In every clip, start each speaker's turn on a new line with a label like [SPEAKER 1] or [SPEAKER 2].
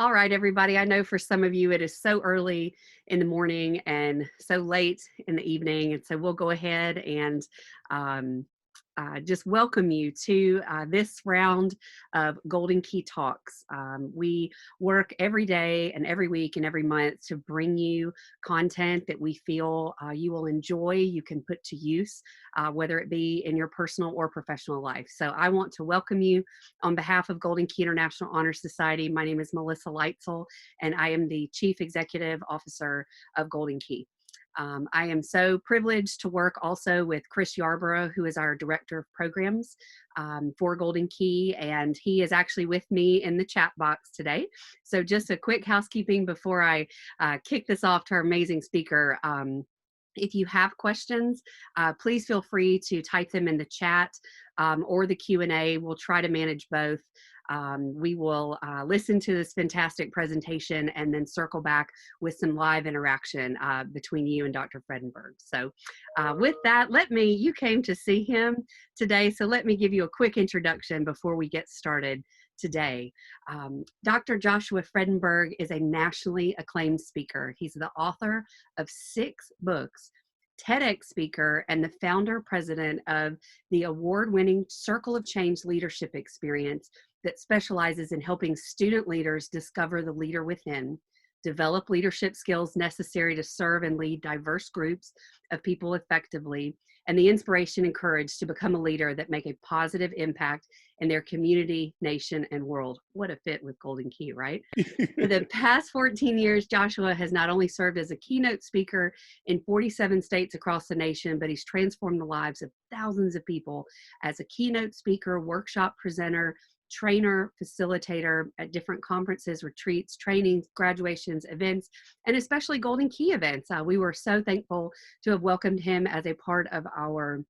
[SPEAKER 1] All right, everybody. I know for some of you it is so early in the morning and so late in the evening. And so we'll go ahead and um, just welcome you to this round of Golden Key Talks. We work every day and every week and every month to bring you content that we feel you will enjoy, you can put to use, whether it be in your personal or professional life. So I want to welcome you on behalf of Golden Key International Honor Society. My name is Melissa Leitzel, and I am the Chief Executive Officer of Golden Key. I am so privileged to work also with Chris Yarborough, who is our Director of Programs for Golden Key, and he is actually with me in the chat box today. So just a quick housekeeping before I kick this off to our amazing speaker. If you have questions, please feel free to type them in the chat or the Q&A. We'll try to manage both. We will listen to this fantastic presentation and then circle back with some live interaction between you and Dr. Fredenburg. So with that, you came to see him today, so let me give you a quick introduction before we get started today. Dr. Joshua Fredenburg is a nationally acclaimed speaker. He's the author of 6 books, TEDx speaker, and the founder president of the award-winning Circle of Change Leadership Experience that specializes in helping student leaders discover the leader within, develop leadership skills necessary to serve and lead diverse groups of people effectively, and the inspiration and courage to become a leader that make a positive impact in their community, nation, and world. What a fit with Golden Key, right? For the past 14 years, Joshua has not only served as a keynote speaker in 47 states across the nation, but he's transformed the lives of thousands of people as a keynote speaker, workshop presenter, trainer, facilitator at different conferences, retreats, trainings, graduations, events, and especially Golden Key events. We were so thankful to have welcomed him as a part of our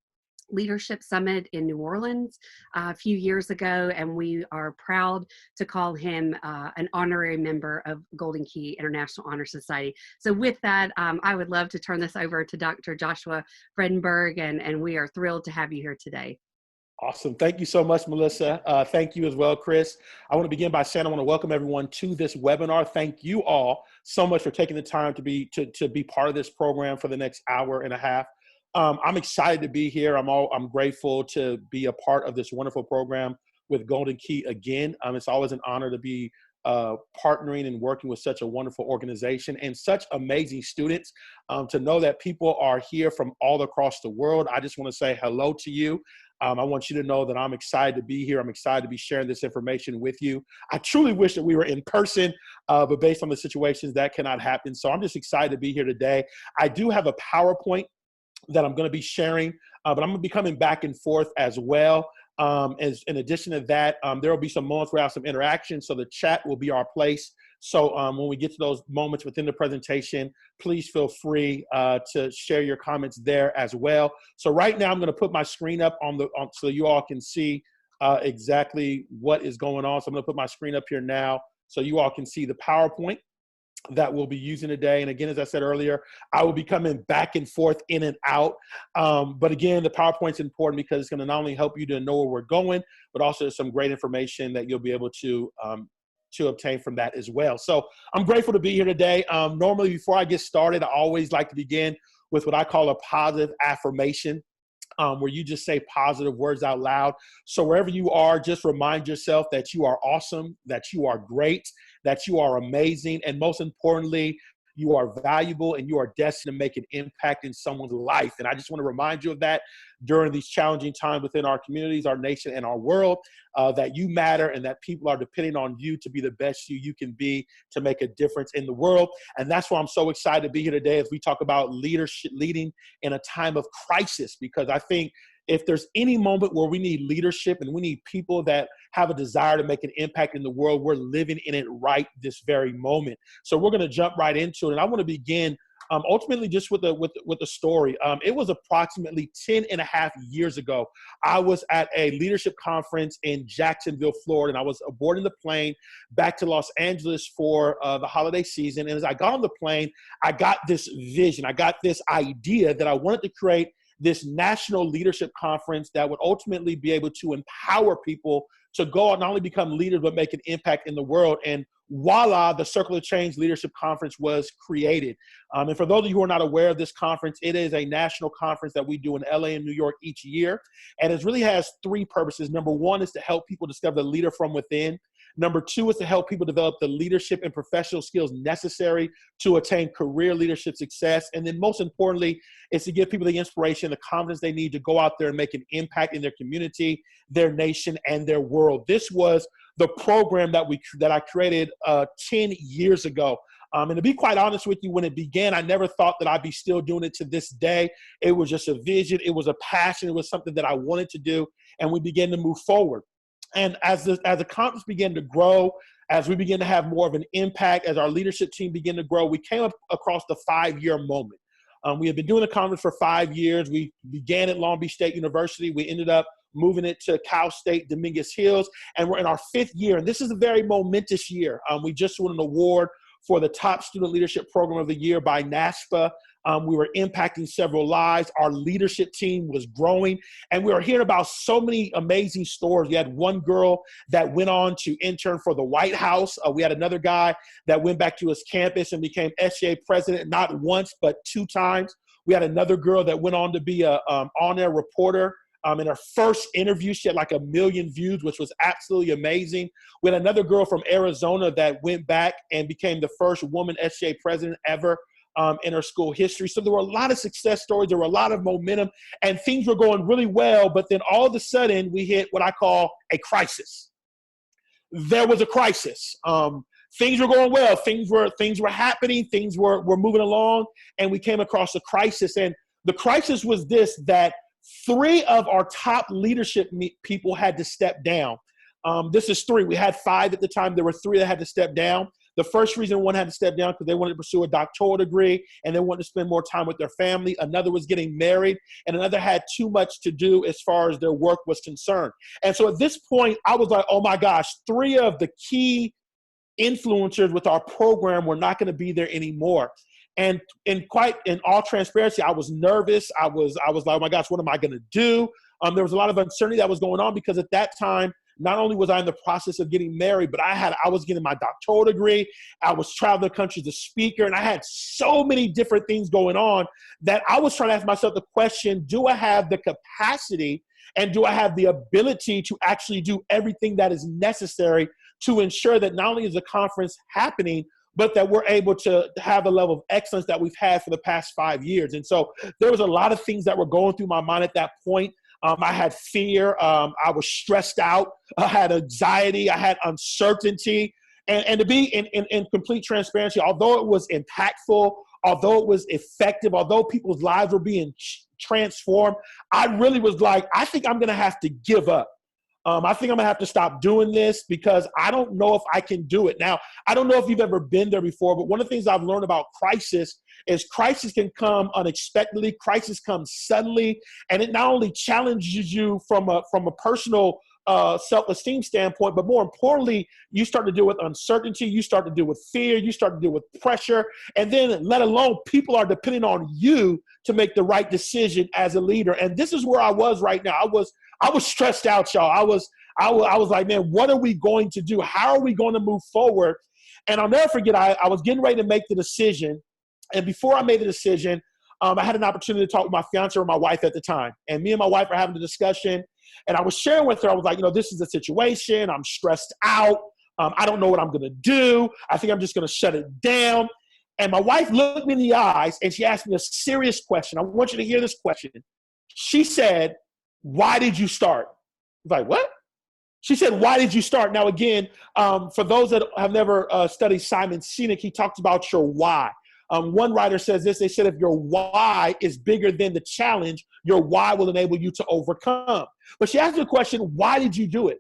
[SPEAKER 1] Leadership Summit in New Orleans a few years ago, and we are proud to call him an honorary member of Golden Key International Honor Society. So with that, I would love to turn this over to Dr. Joshua Fredenburg, and we are thrilled to have you here today.
[SPEAKER 2] Awesome. Thank you so much, Melissa. Thank you as well, Chris. I want to begin by saying I want to welcome everyone to this webinar. Thank you all so much for taking the time to be part of this program for the next hour and a half. I'm excited to be here. I'm grateful to be a part of this wonderful program with Golden Key again. It's always an honor to be partnering and working with such a wonderful organization and such amazing students. To know that people are here from all across the world, I just want to say hello to you. I want you to know that I'm excited to be here. I'm excited to be sharing this information with you. I truly wish that we were in person, but based on the situations, that cannot happen. So I'm just excited to be here today. I do have a PowerPoint that I'm going to be sharing, but I'm going to be coming back and forth as well. As in addition to that, there will be some moments where I have some interaction, so the chat will be our place. So when we get to those moments within the presentation, please feel free to share your comments there as well. So right now I'm going to put my screen up so you all can see exactly what is going on. So I'm going to put my screen up here now so you all can see the PowerPoint that we'll be using today. And again, as I said earlier, I will be coming back and forth in and out. But again, the PowerPoint's important because it's going to not only help you to know where we're going, but also some great information that you'll be able to obtain from that as well. So I'm grateful to be here today. Normally, before I get started, I always like to begin with what I call a positive affirmation, where you just say positive words out loud. So wherever you are, just remind yourself that you are awesome, that you are great, that you are amazing, and most importantly, you are valuable and you are destined to make an impact in someone's life. And I just want to remind you of that during these challenging times within our communities, our nation, and our world, that you matter and that people are depending on you to be the best you can be to make a difference in the world. And that's why I'm so excited to be here today as we talk about leadership, leading in a time of crisis, because I think if there's any moment where we need leadership and we need people that have a desire to make an impact in the world, we're living in it right this very moment. So we're going to jump right into it. And I want to begin ultimately just with the story. It was approximately 10 and a half years ago. I was at a leadership conference in Jacksonville, Florida, and I was aboarding the plane back to Los Angeles for the holiday season. And as I got on the plane, I got this vision. I got this idea that I wanted to create this national leadership conference that would ultimately be able to empower people to go out, not only become leaders, but make an impact in the world. And voila, the Circle of Change Leadership Conference was created. And for those of you who are not aware of this conference, it is a national conference that we do in LA and New York each year. And it really has three purposes. Number one is to help people discover the leader from within. Number two is to help people develop the leadership and professional skills necessary to attain career leadership success. And then most importantly, is to give people the inspiration, the confidence they need to go out there and make an impact in their community, their nation, and their world. This was the program that I created 10 years ago. And to be quite honest with you, when it began, I never thought that I'd be still doing it to this day. It was just a vision. It was a passion. It was something that I wanted to do. And we began to move forward. And as the conference began to grow, as we began to have more of an impact, as our leadership team began to grow, we came up across the 5-year moment. We had been doing the conference for 5 years. We began at Long Beach State University. We ended up moving it to Cal State Dominguez Hills, and we're in our 5th year. And this is a very momentous year. We just won an award for the top student leadership program of the year by NASPA. We were impacting several lives. Our leadership team was growing, and we were hearing about so many amazing stories. We had one girl that went on to intern for the White House. We had another guy that went back to his campus and became SGA president, not once, but 2 times. We had another girl that went on to be a on-air reporter. In her first interview, she had like 1 million views, which was absolutely amazing. We had another girl from Arizona that went back and became the first woman SGA president ever in her school history. So there were a lot of success stories. There were a lot of momentum, and things were going really well. But then all of a sudden, we hit what I call a crisis. There was a crisis. Things were going well. Things were happening. Things were moving along, and we came across a crisis. And the crisis was this, that 3 of our top leadership people had to step down. This is 3. We had 5 at the time. There were 3 that had to step down. The first reason one had to step down because they wanted to pursue a doctoral degree and they wanted to spend more time with their family. Another was getting married, and another had too much to do as far as their work was concerned. And so at this point, I was like, oh my gosh, 3 of the key influencers with our program were not going to be there anymore. And in all transparency, I was nervous. I was like, oh my gosh, what am I going to do? There was a lot of uncertainty that was going on because at that time, not only was I in the process of getting married, but I was getting my doctoral degree. I was traveling the country as a speaker, and I had so many different things going on that I was trying to ask myself the question, do I have the capacity and do I have the ability to actually do everything that is necessary to ensure that not only is the conference happening, but that we're able to have the level of excellence that we've had for the past 5 years. And so there was a lot of things that were going through my mind at that point. I had fear. I was stressed out. I had anxiety. I had uncertainty. And to be in complete transparency, although it was impactful, although it was effective, although people's lives were being transformed, I really was like, I think I'm going to have to give up. I think I'm going to have to stop doing this because I don't know if I can do it. Now, I don't know if you've ever been there before, but one of the things I've learned about crisis is crisis can come unexpectedly. Crisis comes suddenly, and it not only challenges you from a personal self-esteem standpoint, but more importantly, you start to deal with uncertainty, you start to deal with fear, you start to deal with pressure, and then let alone people are depending on you to make the right decision as a leader. And this is where I was right now. I was stressed out, y'all. I was like, man, what are we going to do? How are we going to move forward? And I'll never forget, I was getting ready to make the decision. And before I made the decision, I had an opportunity to talk with my fiance or my wife at the time. And me and my wife were having a discussion. And I was sharing with her, I was like, this is the situation. I'm stressed out. I don't know what I'm going to do. I think I'm just going to shut it down. And my wife looked me in the eyes and she asked me a serious question. I want you to hear this question. She said, why did you start? I was like, what? She said, why did you start? Now, again, for those that have never studied Simon Sinek, he talks about your why. One writer says this, they said, if your why is bigger than the challenge, your why will enable you to overcome. But she asked the question, why did you do it?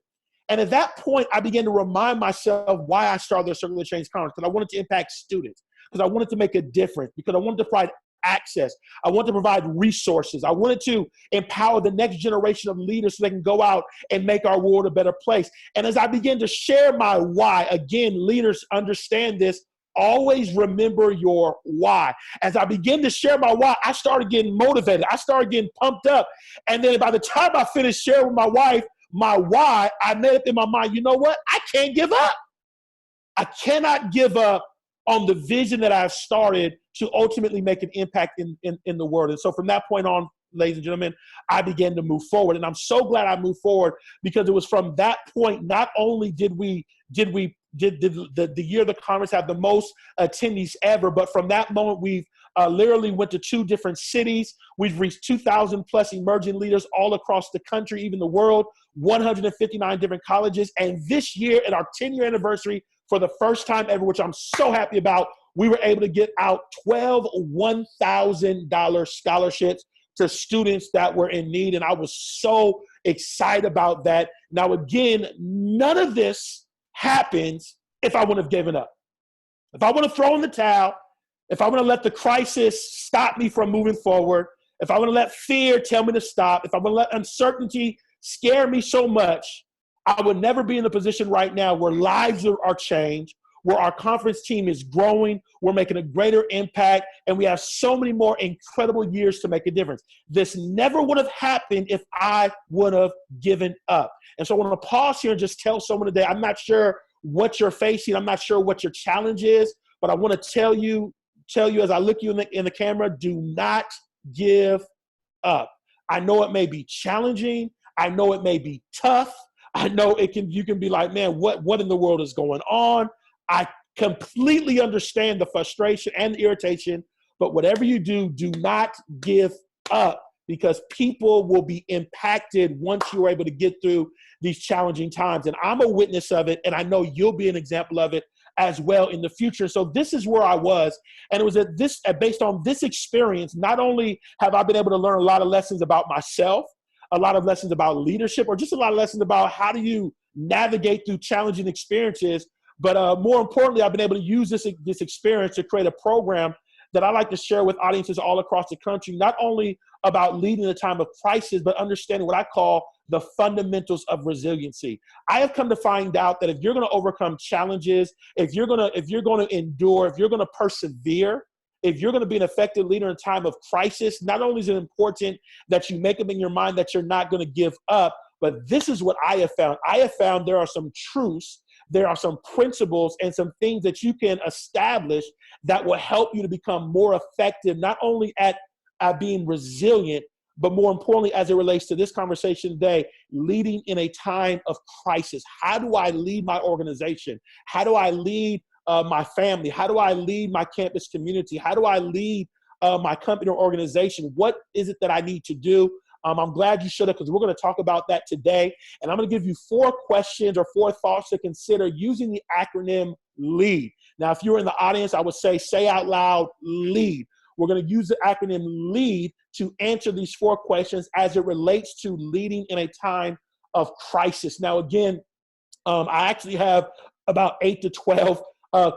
[SPEAKER 2] And at that point, I began to remind myself why I started the Circle of Change Conference, because I wanted to impact students, because I wanted to make a difference, because I wanted to provide access. I wanted to provide resources. I wanted to empower the next generation of leaders so they can go out and make our world a better place. And as I began to share my why, again, leaders understand this, always remember your why. As I began to share my why, I started getting motivated. I started getting pumped up. And then by the time I finished sharing with my wife my why, I made up in my mind, you know what? I can't give up. I cannot give up on the vision that I've started to ultimately make an impact in the world. And so from that point on, ladies and gentlemen, I began to move forward. And I'm so glad I moved forward, because it was from that point, not only did the year of the conference have the most attendees ever, but from that moment, we've literally went to 2 different cities. We've reached 2,000 plus emerging leaders all across the country, even the world, 159 different colleges. And this year, at our 10-year anniversary, for the first time ever, which I'm so happy about, we were able to get out 12 $1,000 scholarships to students that were in need. And I was so excited about that. Now, again, none of this happens if I wouldn't have given up. If I would have thrown the towel, if I would have let the crisis stop me from moving forward, if I would have let fear tell me to stop, if I would have let uncertainty scare me so much, I would never be in the position right now where lives are changed, where our conference team is growing, we're making a greater impact, and we have so many more incredible years to make a difference. This never would have happened if I would have given up. And so I want to pause here and just tell someone today, I'm not sure what you're facing, I'm not sure what your challenge is, but I want to tell you as I look you in the camera, do not give up. I know it may be challenging. I know it may be tough. I know you can be like, man, what in the world is going on? I completely understand the frustration and the irritation, but whatever you do, do not give up, because people will be impacted once you're able to get through these challenging times. And I'm a witness of it, and I know you'll be an example of it as well in the future. So this is where I was, and it was based on this experience, not only have I been able to learn a lot of lessons about myself, a lot of lessons about leadership, or just a lot of lessons about how do you navigate through challenging experiences. But more importantly, I've been able to use this experience to create a program that I like to share with audiences all across the country, not only about leading in a time of crisis, but understanding what I call the fundamentals of resiliency. I have come to find out that if you're going to overcome challenges, if you're going to endure, if you're going to persevere, if you're going to be an effective leader in a time of crisis, not only is it important that you make up in your mind that you're not going to give up, but this is what I have found. I have found there are some truths, there are some principles, and some things that you can establish that will help you to become more effective, not only at being resilient, but more importantly, as it relates to this conversation today, leading in a time of crisis. How do I lead my organization? How do I lead my family? How do I lead my campus community? How do I lead my company or organization? What is it that I need to do? I'm glad you showed up, because we're going to talk about that today. And I'm going to give you 4 questions or 4 thoughts to consider using the acronym LEAD. Now, if you're in the audience, I would say out loud, LEAD. We're going to use the acronym LEAD to answer these 4 questions as it relates to leading in a time of crisis. Now, again, I actually have about 8 to 12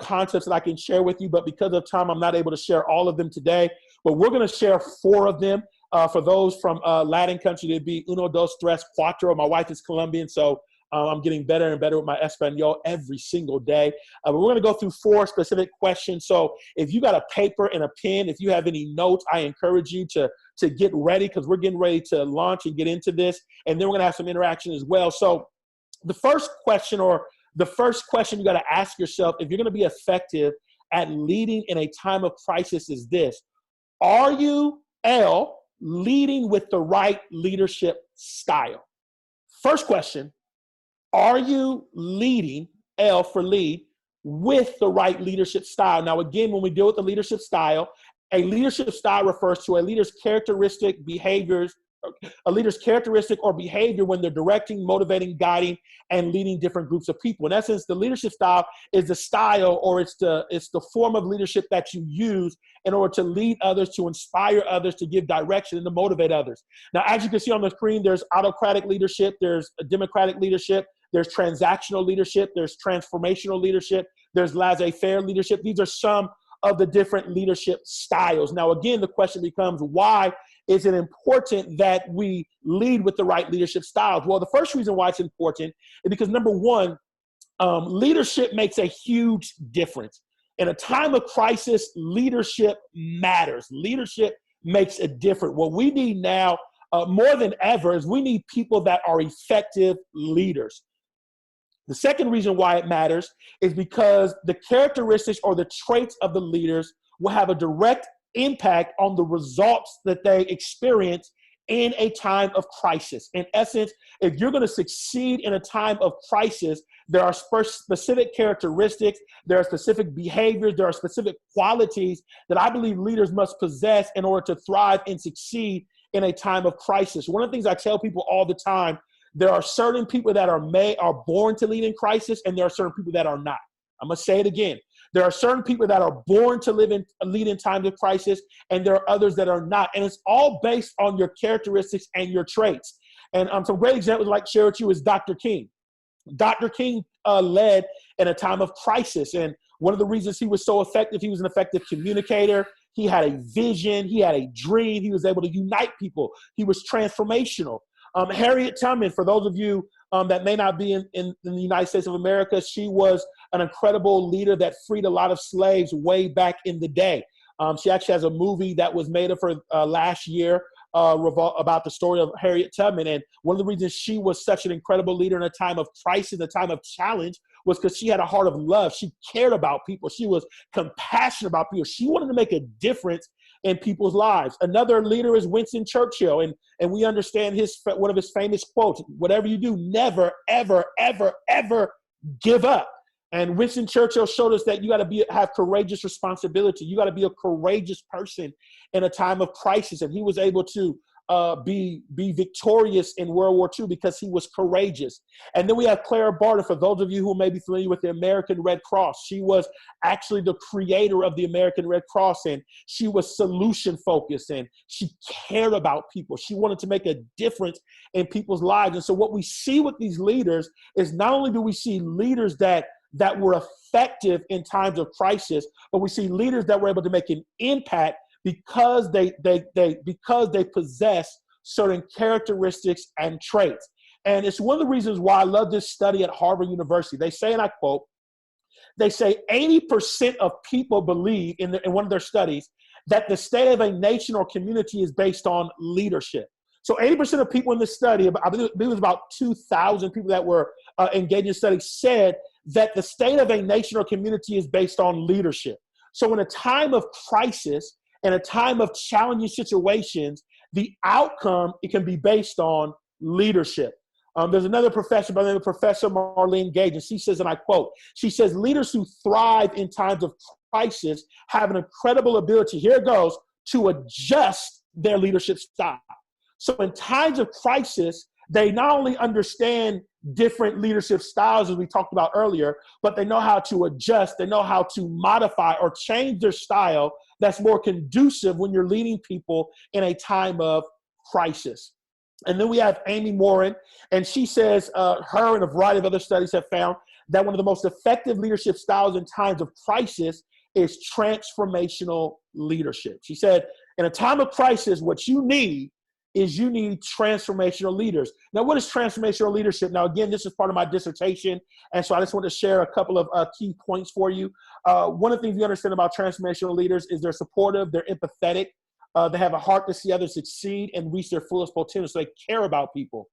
[SPEAKER 2] concepts that I can share with you, but because of time, I'm not able to share all of them today. But we're going to share 4 of them. For those from Latin country, it'd be uno, dos, tres, cuatro. My wife is Colombian, so I'm getting better and better with my Espanol every single day. But we're going to go through 4 specific questions. So if you got a paper and a pen, if you have any notes, I encourage you to get ready, because we're getting ready to launch and get into this. And then we're going to have some interaction as well. So the first question you got to ask yourself, if you're going to be effective at leading in a time of crisis, is this: are you, L, leading with the right leadership style? First question, are you leading, L for lead, with the right leadership style? Now, again, when we deal with the leadership style, a leadership style refers to a leader's characteristic or behavior when they're directing, motivating, guiding, and leading different groups of people. In essence, the leadership style is the style, or it's the form of leadership that you use in order to lead others, to inspire others, to give direction, and to motivate others. Now, as you can see on the screen, there's autocratic leadership, there's democratic leadership, there's transactional leadership, there's transformational leadership, there's laissez-faire leadership. These are some of the different leadership styles. Now, again, the question becomes, why is it important that we lead with the right leadership styles? Well, the first reason why it's important is because, number one, leadership makes a huge difference. In a time of crisis, leadership matters. Leadership makes a difference. What we need now, more than ever, is we need people that are effective leaders. The second reason why it matters is because the characteristics or the traits of the leaders will have a direct impact on the results that they experience in a time of crisis. In essence, if you're going to succeed in a time of crisis, there are specific characteristics, there are specific behaviors, there are specific qualities that I believe leaders must possess in order to thrive and succeed in a time of crisis. One of the things I tell people all the time, there are certain people that are born to lead in crisis, and there are certain people that are not. I'm going to say it again. There are certain people that are born to lead in times of crisis, and there are others that are not. And it's all based on your characteristics and your traits. And some great examples I'd like to share with you is Dr. King. Dr. King led in a time of crisis. And one of the reasons he was so effective, he was an effective communicator. He had a vision. He had a dream. He was able to unite people. He was transformational. Harriet Tubman, for those of you that may not be in the United States of America, she was an incredible leader that freed a lot of slaves way back in the day. She actually has a movie that was made of her last year about the story of Harriet Tubman. And one of the reasons she was such an incredible leader in a time of crisis, a time of challenge, was because she had a heart of love. She cared about people. She was compassionate about people. She wanted to make a difference in people's lives. Another leader is Winston Churchill, and we understand one of his famous quotes: "Whatever you do, never, ever, ever, ever give up." And Winston Churchill showed us that you got to have courageous responsibility. You got to be a courageous person in a time of crisis, and he was able to be victorious in World War II because he was courageous. And then we have Clara Barton. For those of you who may be familiar with the American Red Cross, she was actually the creator of the American Red Cross, and she was solution focused, and she cared about people. She wanted to make a difference in people's lives. And so what we see with these leaders is not only do we see leaders that were effective in times of crisis, but we see leaders that were able to make an impact because they possess certain characteristics and traits. And it's one of the reasons why I love this study at Harvard University. They say, and I quote, they say 80% of people believe in one of their studies that the state of a nation or community is based on leadership. So 80% of people in this study, I believe it was about 2,000 people that were engaged in the study, said that the state of a nation or community is based on leadership. So in a time of crisis, in a time of challenging situations, the outcome, it can be based on leadership. There's another professor by the name of Professor Marlene Gage, and she says, and I quote, she says, leaders who thrive in times of crisis have an incredible ability, here it goes, to adjust their leadership style. So in times of crisis, they not only understand different leadership styles, as we talked about earlier, but they know how to adjust, they know how to modify or change their style that's more conducive when you're leading people in a time of crisis. And then we have Amy Morin, and she says her and a variety of other studies have found that one of the most effective leadership styles in times of crisis is transformational leadership. She said, in a time of crisis, what you need transformational leaders. Now, what is transformational leadership? Now, again, this is part of my dissertation, and so I just want to share a couple of key points for you. One of the things you understand about transformational leaders is they're supportive, they're empathetic, they have a heart to see others succeed and reach their fullest potential, so they care about people.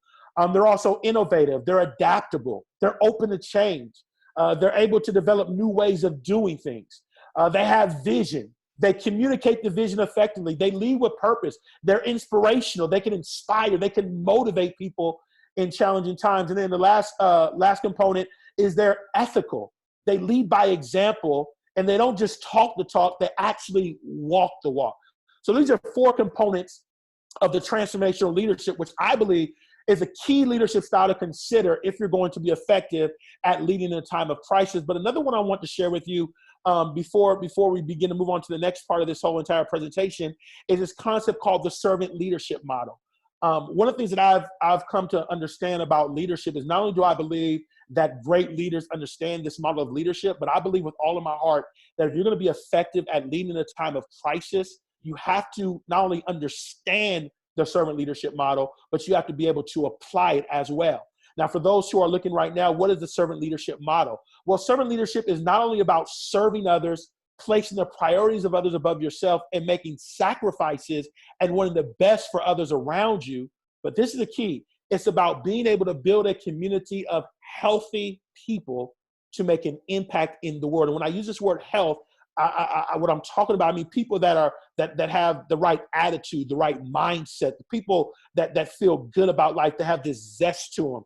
[SPEAKER 2] They're also innovative, they're adaptable, they're open to change, they're able to develop new ways of doing things. They have vision. They communicate the vision effectively. They lead with purpose. They're inspirational. They can inspire. They can motivate people in challenging times. And then the last component is they're ethical. They lead by example, and they don't just talk the talk. They actually walk the walk. So these are 4 components of the transformational leadership, which I believe is a key leadership style to consider if you're going to be effective at leading in a time of crisis. But another one I want to share with you before we begin to move on to the next part of this whole entire presentation is this concept called the servant leadership model. One of the things that I've come to understand about leadership is not only do I believe that great leaders understand this model of leadership, but I believe with all of my heart that if you're going to be effective at leading in a time of crisis, you have to not only understand the servant leadership model, but you have to be able to apply it as well. Now, for those who are looking right now, what is the servant leadership model? Well, servant leadership is not only about serving others, placing the priorities of others above yourself and making sacrifices and wanting the best for others around you. But this is the key. It's about being able to build a community of healthy people to make an impact in the world. And when I use this word health, what I'm talking about, I mean people that have the right attitude, the right mindset, the people that feel good about life, that have this zest to them.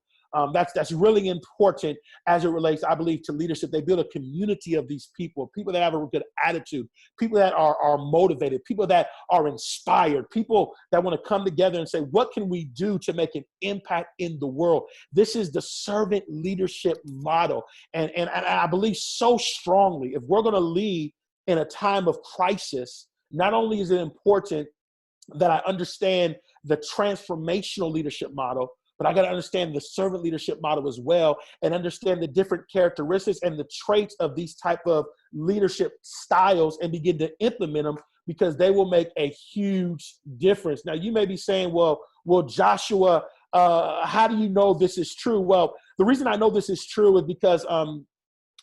[SPEAKER 2] That's really important as it relates, I believe, to leadership. They build a community of these people that have a good attitude, people that are motivated, people that are inspired, people that want to come together and say, what can we do to make an impact in the world? This is the servant leadership model. And I believe so strongly, if we're going to lead in a time of crisis, not only is it important that I understand the transformational leadership model, but I got to understand the servant leadership model as well, and understand the different characteristics and the traits of these type of leadership styles and begin to implement them, because they will make a huge difference. Now, you may be saying, well, Joshua, how do you know this is true? Well, the reason I know this is true is because,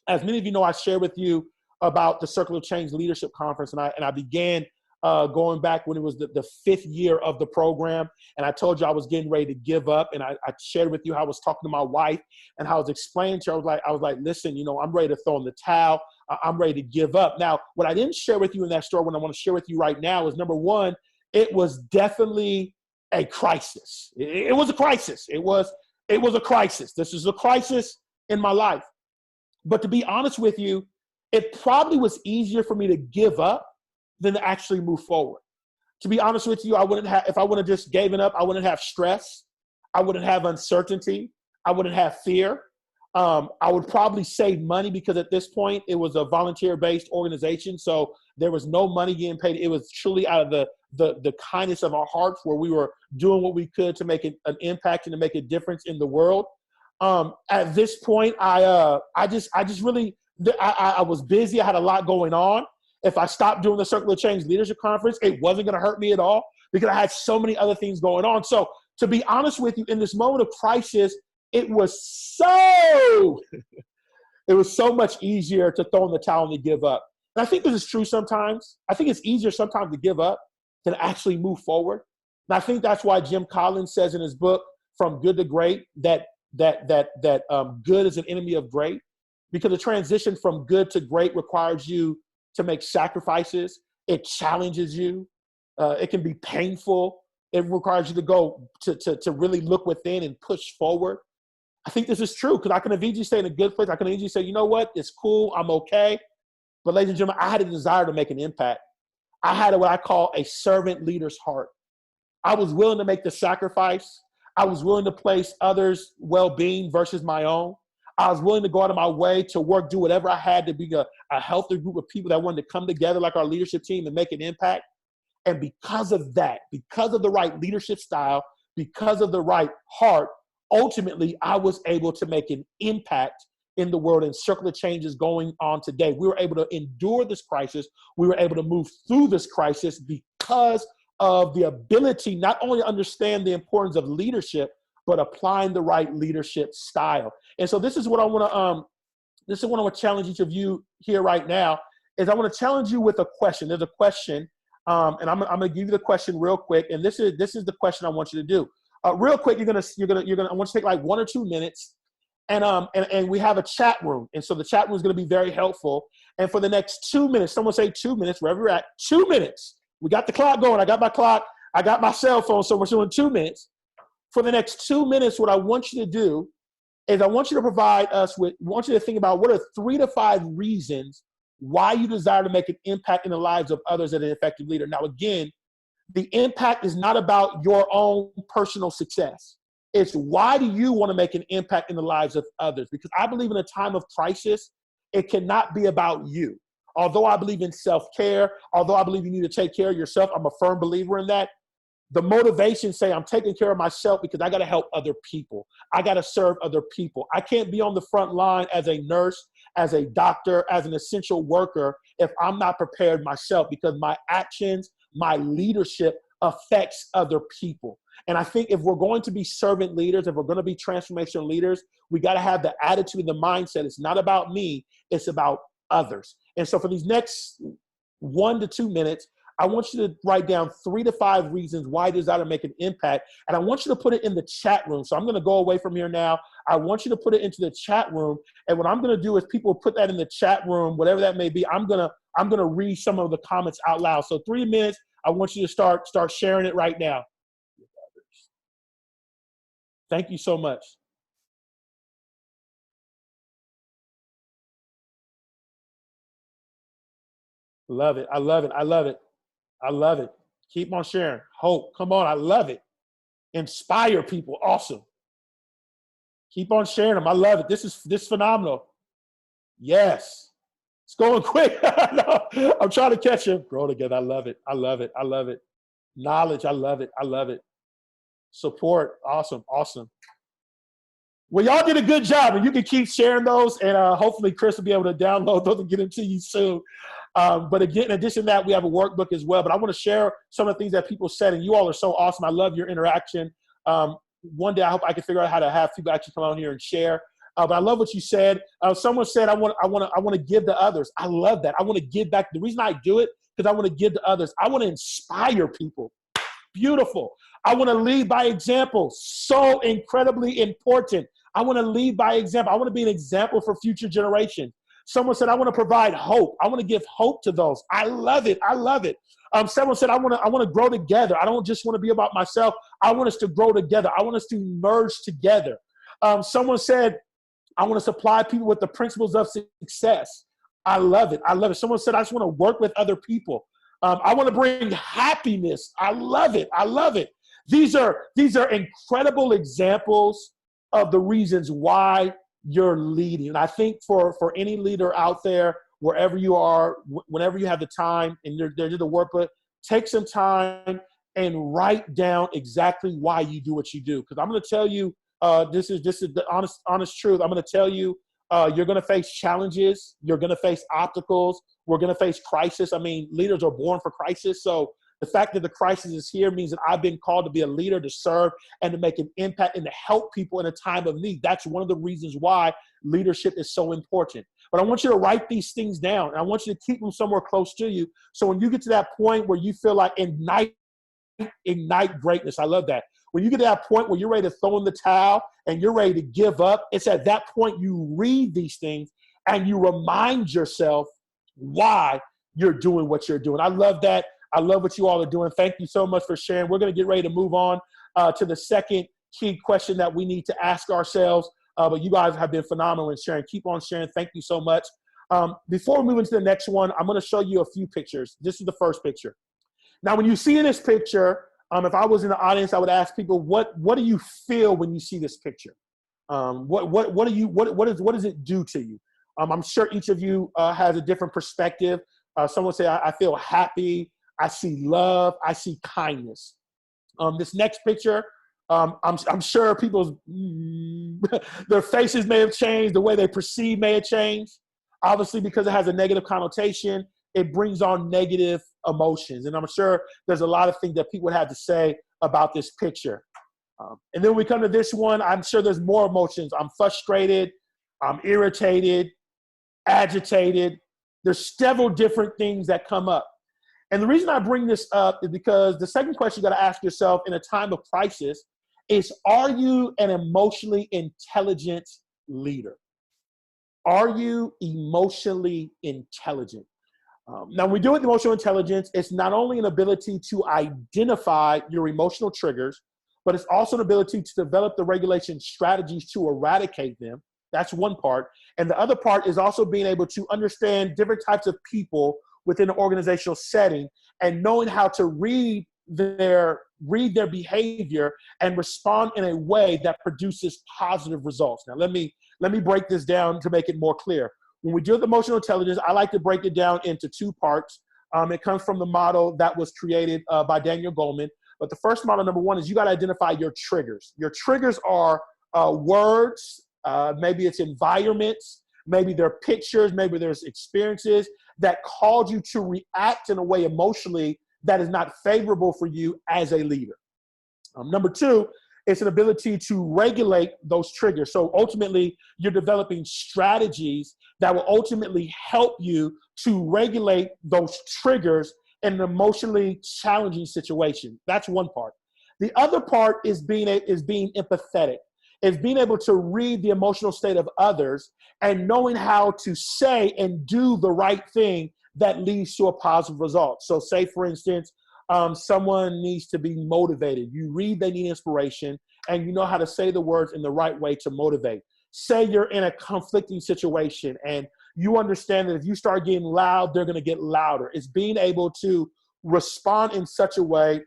[SPEAKER 2] as many of you know, I shared with you about the Circle of Change Leadership Conference, and I began going back when it was the 5th year of the program. And I told you I was getting ready to give up. And I shared with you how I was talking to my wife and how I was explaining to her, I was like, listen, I'm ready to throw in the towel. I'm ready to give up. Now, what I didn't share with you in that story, what I want to share with you right now is, number one, it was definitely a crisis. It was a crisis. It was a crisis. This is a crisis in my life. But to be honest with you, it probably was easier for me to give up than to actually move forward. To be honest with you, if I would have just given up, I wouldn't have stress. I wouldn't have uncertainty. I wouldn't have fear. I would probably save money, because at this point it was a volunteer-based organization. So there was no money getting paid. It was truly out of the kindness of our hearts, where we were doing what we could to make an impact and to make a difference in the world. At this point, I was busy. I had a lot going on. If I stopped doing the Circle of Change Leadership Conference, it wasn't going to hurt me at all, because I had so many other things going on. So to be honest with you, in this moment of crisis, it was so much easier to throw in the towel and to give up. And I think this is true sometimes. I think it's easier sometimes to give up than actually move forward. And I think that's why Jim Collins says in his book, From Good to Great, that good is an enemy of great, because the transition from good to great requires you to make sacrifices. It challenges you. It can be painful. It requires you to go to really look within and push forward. I think this is true, because I can have easily stay in a good place. I can easily say, you know what, it's cool, I'm okay. But ladies and gentlemen, I had a desire to make an impact. I had what I call a servant leader's heart. I was willing to make the sacrifice. I was willing to place others' well-being versus my own. I was willing to go out of my way to work, do whatever I had to be a healthy group of people that wanted to come together like our leadership team and make an impact. And because of that, because of the right leadership style, because of the right heart, ultimately, I was able to make an impact in the world, and Circle of Change is going on today. We were able to endure this crisis. We were able to move through this crisis because of the ability not only to understand the importance of leadership, but applying the right leadership style. And so this is what I want to challenge each of you here right now, is I want to challenge you with a question. There's a question, and I'm going to give you the question real quick. And this is the question I want you to do. Real quick, I want you to take like 1 or 2 minutes, and we have a chat room. And so the chat room is going to be very helpful. And for the next 2 minutes, someone say 2 minutes, wherever you're at, 2 minutes. We got the clock going. I got my clock. I got my cell phone. So we're doing 2 minutes. For the next 2 minutes, what I want you to do is I want you to think about what are 3 to 5 reasons why you desire to make an impact in the lives of others as an effective leader. Now, again, the impact is not about your own personal success. It's why do you want to make an impact in the lives of others? Because I believe in a time of crisis, it cannot be about you. Although I believe in self-care, although I believe you need to take care of yourself, I'm a firm believer in that. The motivation say I'm taking care of myself because I got to help other people. I got to serve other people. I can't be on the front line as a nurse, as a doctor, as an essential worker if I'm not prepared myself, because my actions, my leadership affects other people. And I think if we're going to be servant leaders, if we're going to be transformational leaders, we got to have the attitude and the mindset. It's not about me. It's about others. And so for these next 1 to 2 minutes, I want you to write down 3 to 5 reasons why you desire to make an impact. And I want you to put it in the chat room. So I'm going to go away from here now. I want you to put it into the chat room. And what I'm going to do is people put that in the chat room, whatever that may be. I'm going to read some of the comments out loud. So 3 minutes, I want you to start sharing it right now. Thank you so much. Love it. I love it. I love it. I love it. Keep on sharing. Hope. Come on. I love it. Inspire people. Awesome. Keep on sharing them. I love it. This is phenomenal. Yes. It's going quick. No, I'm trying to catch him. Grow together. I love it. I love it. I love it. Knowledge. I love it. I love it. Support. Awesome. Awesome. Well, y'all did a good job, and you can keep sharing those, and hopefully Chris will be able to download those and get them to you soon. But again, in addition to that, we have a workbook as well. But I want to share some of the things that people said, and you all are so awesome. I love your interaction. One day I hope I can figure out how to have people actually come on here and share. But I love what you said. Someone said, I want to give to others. I love that. I want to give back. The reason I do it, because I want to give to others. I want to inspire people. Beautiful. I want to lead by example. So incredibly important. I want to lead by example. I want to be an example for future generations. Someone said, I want to provide hope. I want to give hope to those. I love it. I love it. Someone said, I want to grow together. I don't just want to be about myself. I want us to grow together. I want us to merge together. Someone said, I want to supply people with the principles of success. I love it. I love it. Someone said, I just want to work with other people. I want to bring happiness. I love it. I love it. These are incredible examples of the reasons why you're leading. And I think for any leader out there, wherever you are, whenever you have the time and there's the workbook, take some time and write down exactly why you do what you do. Because I'm going to tell you, this is the honest truth. I'm going to tell you, you're going to face challenges. You're going to face obstacles. We're going to face crisis. I mean, leaders are born for crisis. So the fact that the crisis is here means that I've been called to be a leader, to serve, and to make an impact and to help people in a time of need. That's one of the reasons why leadership is so important. But I want you to write these things down. And I want you to keep them somewhere close to you. So when you get to that point where you feel like ignite greatness, I love that. When you get to that point where you're ready to throw in the towel and you're ready to give up, it's at that point you read these things and you remind yourself why you're doing what you're doing. I love that. I love what you all are doing. Thank you so much for sharing. We're going to get ready to move on to the second key question that we need to ask ourselves. But you guys have been phenomenal in sharing. Keep on sharing. Thank you so much. Before we move into the next one, I'm going to show you a few pictures. This is the first picture. Now, when you see this picture, if I was in the audience, I would ask people, what do you feel when you see this picture? What does it do to you? I'm sure each of you has a different perspective. Someone say, I feel happy. I see love. I see kindness. This next picture, I'm sure people's their faces may have changed. The way they perceive may have changed. Obviously, because it has a negative connotation, it brings on negative emotions. And I'm sure there's a lot of things that people would have to say about this picture. And then when we come to this one, I'm sure there's more emotions. I'm frustrated. I'm irritated, agitated. There's several different things that come up. And the reason I bring this up is because the second question you got to ask yourself in a time of crisis is, are you an emotionally intelligent leader? Are you emotionally intelligent? Now, when we do with emotional intelligence, it's not only an ability to identify your emotional triggers, but it's also an ability to develop the regulation strategies to eradicate them. That's one part. And the other part is also being able to understand different types of people within an organizational setting and knowing how to read their behavior and respond in a way that produces positive results. Now, let me break this down to make it more clear. When we deal with emotional intelligence, I like to break it down into two parts. It comes from the model that was created by Daniel Goleman. But the first model, number one, is you got to identify your triggers. Your triggers are words, maybe it's environments, maybe they're pictures, maybe there's experiences that cause you to react in a way emotionally that is not favorable for you as a leader. Number two, It's an ability to regulate those triggers. So ultimately, you're developing strategies that will ultimately help you to regulate those triggers in an emotionally challenging situation. That's one part. The other part is being empathetic. It's being able to read the emotional state of others and knowing how to say and do the right thing that leads to a positive result. So say, for instance, someone needs to be motivated. You read they need inspiration, and you know how to say the words in the right way to motivate. Say you're in a conflicting situation, and you understand that if you start getting loud, they're going to get louder. It's being able to respond in such a way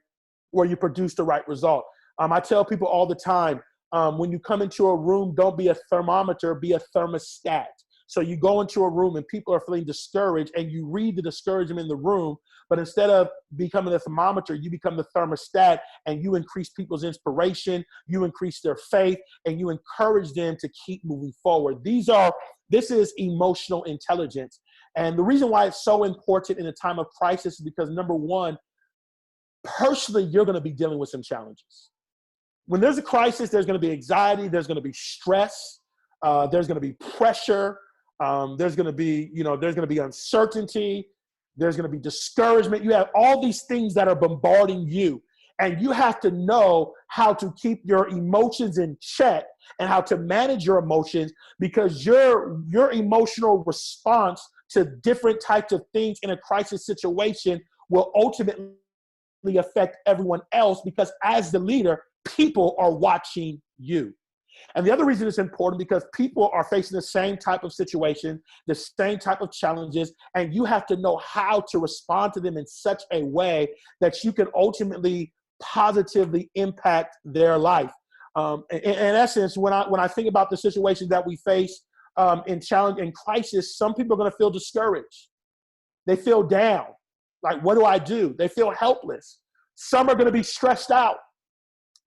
[SPEAKER 2] where you produce the right result. I tell people all the time, when you come into a room, don't be a thermometer, be a thermostat. So you go into a room and people are feeling discouraged, and you read the discouragement in the room, but instead of becoming the thermometer, you become the thermostat, and you increase people's inspiration, you increase their faith, and you encourage them to keep moving forward. This is emotional intelligence. And the reason why it's so important in a time of crisis is because, number one, personally, you're going to be dealing with some challenges. When there's a crisis, there's going to be anxiety, there's going to be stress, there's going to be pressure, there's going to be uncertainty, there's going to be discouragement. You have all these things that are bombarding you, and you have to know how to keep your emotions in check and how to manage your emotions, because your emotional response to different types of things in a crisis situation will ultimately affect everyone else, because as the leader, people are watching you. And the other reason it's important, because people are facing the same type of situation, the same type of challenges, and you have to know how to respond to them in such a way that you can ultimately positively impact their life. In essence, when I think about the situations that we face in challenge and crisis, some people are going to feel discouraged. They feel down. Like, what do I do? They feel helpless. Some are going to be stressed out.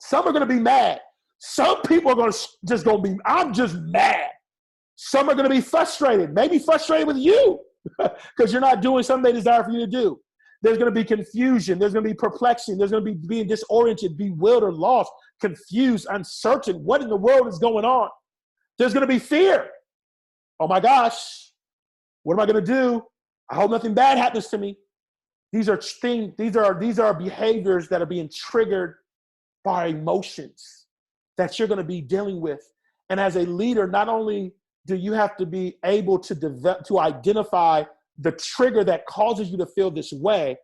[SPEAKER 2] Some are going to be mad. Some people are going to be, I'm just mad. Some are going to be frustrated, maybe frustrated with you because you're not doing something they desire for you to do. There's going to be confusion. There's going to be perplexing. There's going to be being disoriented, bewildered, lost, confused, uncertain. What in the world is going on? There's going to be fear. Oh my gosh, what am I going to do? I hope nothing bad happens to me. These are things, these are behaviors that are being triggered by emotions that you're going to be dealing with. And as a leader, not only do you have to be able to identify the trigger that causes you to feel this way,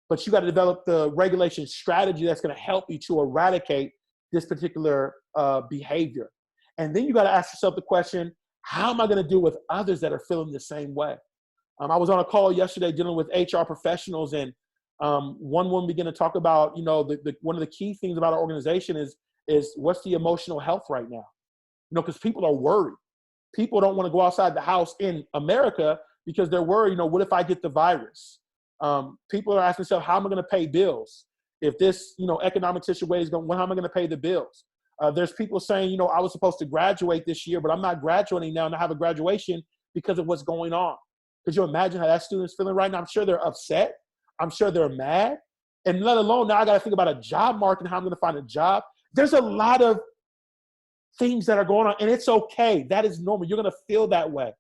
[SPEAKER 2] but you got to develop the regulation strategy that's going to help you to eradicate this particular behavior. And then you got to ask yourself the question, how am I going to deal with others that are feeling the same way? I was on a call yesterday dealing with HR professionals, and one woman began to talk about, one of the key things about our organization is what's the emotional health right now? Because people are worried. People don't want to go outside the house in America because they're worried, what if I get the virus? People are asking themselves, how am I going to pay bills? If this, economic situation is going, how am I going to pay the bills? There's people saying, I was supposed to graduate this year, but I'm not graduating now and I have a graduation because of what's going on. Could you imagine how that student's feeling right now? I'm sure they're upset. I'm sure they're mad. And let alone now I got to think about a job market and how I'm going to find a job. There's a lot of things that are going on, and it's okay. That is normal. You're going to feel that way,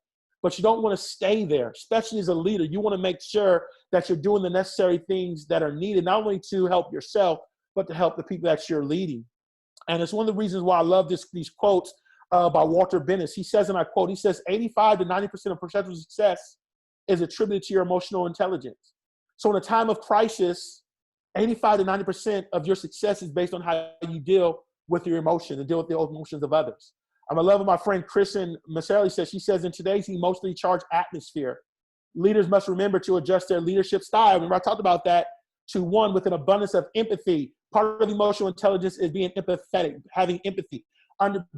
[SPEAKER 2] but you don't want to stay there, especially as a leader. You want to make sure that you're doing the necessary things that are needed, not only to help yourself, but to help the people that you're leading. And it's one of the reasons why I love these quotes by Walter Bennis. He says, and I quote, he says, 85 to 90% of professional success is attributed to your emotional intelligence. So in a time of crisis, 85 to 90% of your success is based on how you deal with your emotions and deal with the emotions of others. I love what my friend Kristen Maselli says. She says, in today's emotionally charged atmosphere, leaders must remember to adjust their leadership style. Remember, I talked about that, to one with an abundance of empathy. Part of emotional intelligence is being empathetic, having empathy,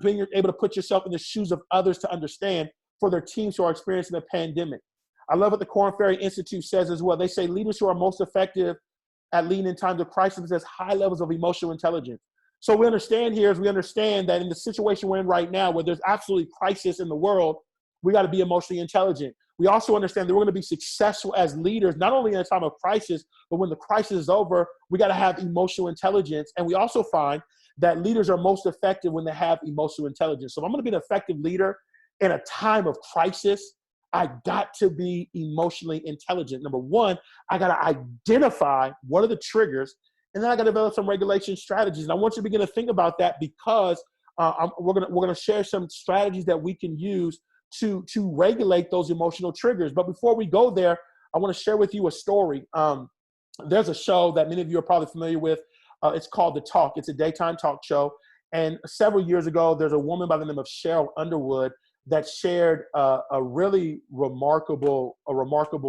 [SPEAKER 2] being able to put yourself in the shoes of others to understand for their teams who are experiencing a pandemic. I love what the Korn Ferry Institute says as well. They say leaders who are most effective at leading in times of crisis possess high levels of emotional intelligence. So we understand that in the situation we're in right now, where there's absolutely crisis in the world, we got to be emotionally intelligent. We also understand that we're going to be successful as leaders, not only in a time of crisis, but when the crisis is over, we got to have emotional intelligence. And we also find that leaders are most effective when they have emotional intelligence. So if I'm going to be an effective leader in a time of crisis, I got to be emotionally intelligent. Number one, I got to identify what are the triggers, and then I got to develop some regulation strategies. And I want you to begin to think about that, because we're gonna share some strategies that we can use to regulate those emotional triggers. But before we go there, I want to share with you a story. There's a show that many of you are probably familiar with. It's called The Talk. It's a daytime talk show. And several years ago, there's a woman by the name of Cheryl Underwood that shared a really remarkable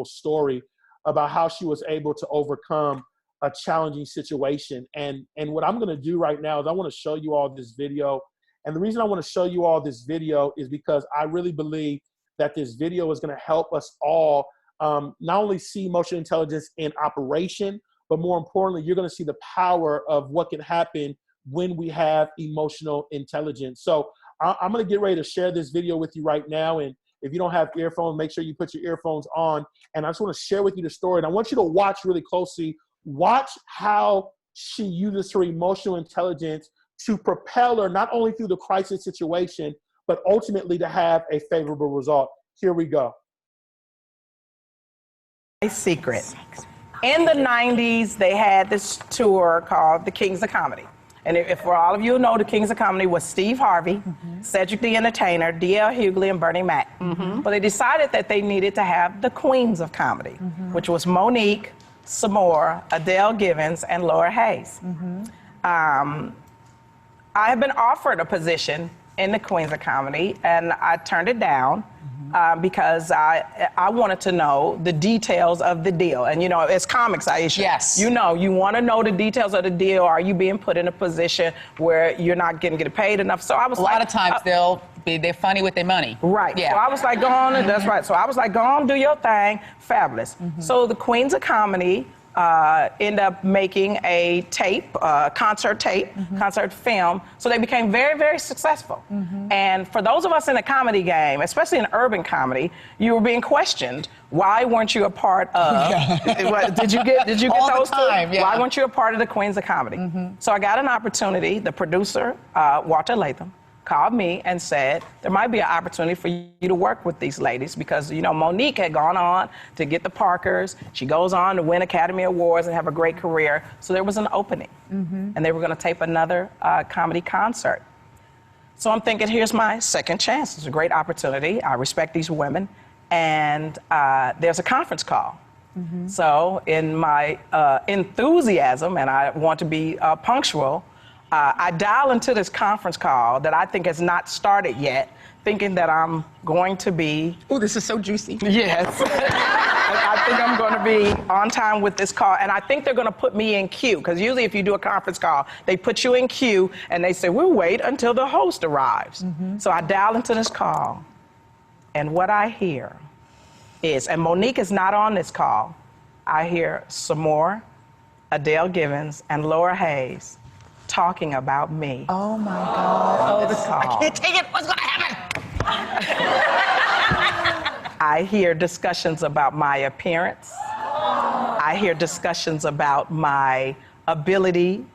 [SPEAKER 2] story about how she was able to overcome a challenging situation. And what I'm going to do right now is I want to show you all this video. And the reason I want to show you all this video is because I really believe that this video is going to help us all not only see emotional intelligence in operation, but more importantly, you're going to see the power of what can happen when we have emotional intelligence. So I'm going to get ready to share this video with you right now. And if you don't have earphones, make sure you put your earphones on. And I just want to share with you the story. And I want you to watch really closely. Watch how she uses her emotional intelligence to propel her not only through the crisis situation, but ultimately to have a favorable result. Here we go.
[SPEAKER 3] A secret. In the 90s, they had this tour called The Kings of Comedy. And if for all of you who know, The Kings of Comedy was Steve Harvey, Cedric the Entertainer, D.L. Hughley, and Bernie Mac. But they decided that they needed to have the Queens of Comedy, which was Monique, Samore, Adele Givens, and Laura Hayes. I have been offered a position in the Queens of Comedy, and I turned it down because I wanted to know the details of the deal. And you know, as comics, Aisha,
[SPEAKER 4] yes,
[SPEAKER 3] you know, you want to know the details of the deal. Are you being put in a position where you're not getting paid enough? So I was
[SPEAKER 4] a lot of times they're funny with their money.
[SPEAKER 3] Right.
[SPEAKER 4] Yeah.
[SPEAKER 3] So I was like, go on, and that's right. So I was like, go on, do your thing. Fabulous. So the Queens of Comedy end up making a tape, concert film. So they became very, very successul. And for those of us in the comedy game, especially in urban comedy, you were being questioned. Why weren't you a part of? Did you get
[SPEAKER 4] All
[SPEAKER 3] those
[SPEAKER 4] the time,
[SPEAKER 3] two?
[SPEAKER 4] yeah.
[SPEAKER 3] Why weren't you a part of the Queens of Comedy? So I got an opportunity. The producer, Walter Latham, called me and said, there might be an opportunity for you to work with these ladies because, you know, Monique had gone on to get the Parkers. She goes on to win Academy Awards and have a great career. So there was an opening. And they were going to tape another comedy concert. So I'm thinking, here's my second chance. It's a great opportunity. I respect these women. And there's a conference call. So in my enthusiasm, and I want to be punctual, I dial into this conference call that I think has not started yet, thinking that I'm going to be...
[SPEAKER 4] Oh, this is so juicy.
[SPEAKER 3] Yes. I think I'm going to be on time with this call, and I think they're going to put me in queue, because usually if you do a conference call, they put you in queue, and they say, we'll wait until the host arrives. So I dial into this call, and what I hear is, and Monique is not on this call, I hear Samore, Adele Givens, and Laura Hayes talking about me.
[SPEAKER 4] Oh my God.
[SPEAKER 3] The call.
[SPEAKER 4] I can't take it. What's gonna happen?
[SPEAKER 3] I hear discussions about my appearance. I hear discussions about my ability.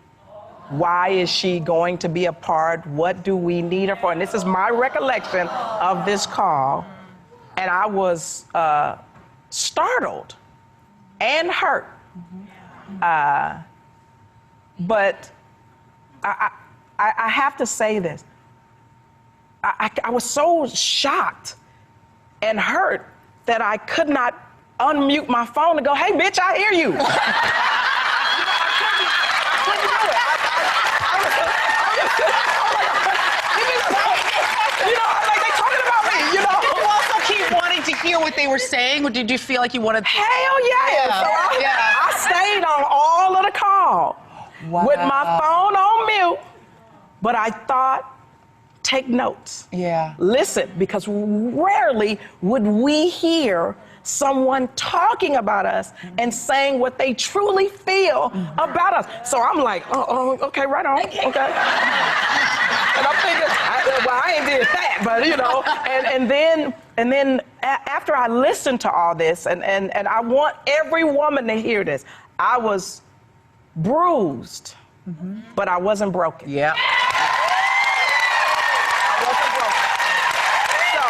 [SPEAKER 3] Why is she going to be a part? What do we need her for? And this is my recollection of this call. And I was startled and hurt. But I have to say this. I was so shocked and hurt that I could not unmute my phone and go, hey, bitch, I hear you.
[SPEAKER 4] You also keep wanting to hear what they were saying, or did you feel like you wanted to?
[SPEAKER 3] Hell yeah. I stayed on all of the call.
[SPEAKER 4] Wow.
[SPEAKER 3] With my phone on mute, but I thought, take notes.
[SPEAKER 4] Yeah.
[SPEAKER 3] Listen, because rarely would we hear someone talking about us and saying what they truly feel about us. So I'm like, okay, right on, okay. And I'm thinking, well, I ain't did that, but you know, and then after I listened to all this, and I want every woman to hear this, I was bruised, but I wasn't broken.
[SPEAKER 4] Yeah.
[SPEAKER 3] I wasn't broken. So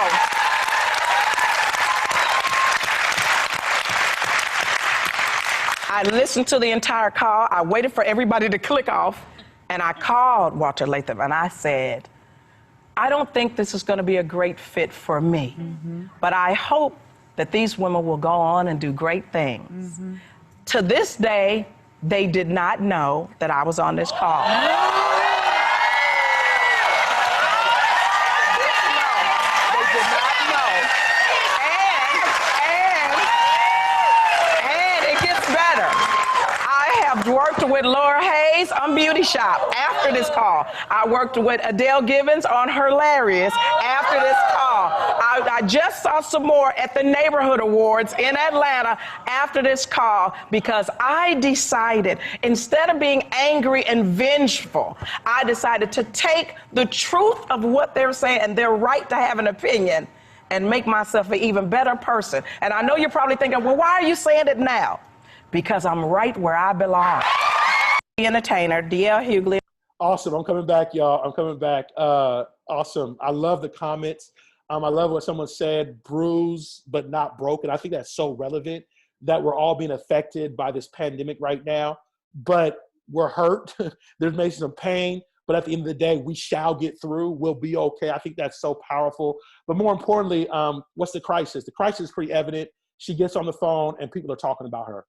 [SPEAKER 3] I listened to the entire call. I waited for everybody to click off, and I called Walter Latham, and I said, I don't think this is going to be a great fit for me, but I hope that these women will go on and do great things. To this day, they did not know that I was on this call. They did not know. And it gets better. I have worked with Laura Hayes on Beauty Shop after this call. I worked with Adele Givens on Hilarious after this call. I just saw some more at the Neighborhood Awards in Atlanta after this call because I decided, instead of being angry and vengeful, I decided to take the truth of what they're saying and their right to have an opinion and make myself an even better person. And I know you're probably thinking, well, why are you saying it now? Because I'm right where I belong. The entertainer, D.L. Hughley.
[SPEAKER 2] Awesome. I'm coming back, y'all. I'm coming back. Awesome. I love the comments. I love what someone said, bruised but not broken. I think that's so relevant that we're all being affected by this pandemic right now, but we're hurt. There's maybe some pain, but at the end of the day, we shall get through. We'll be okay. I think that's so powerful. But more importantly, what's the crisis? The crisis is pretty evident. She gets on the phone and people are talking about her.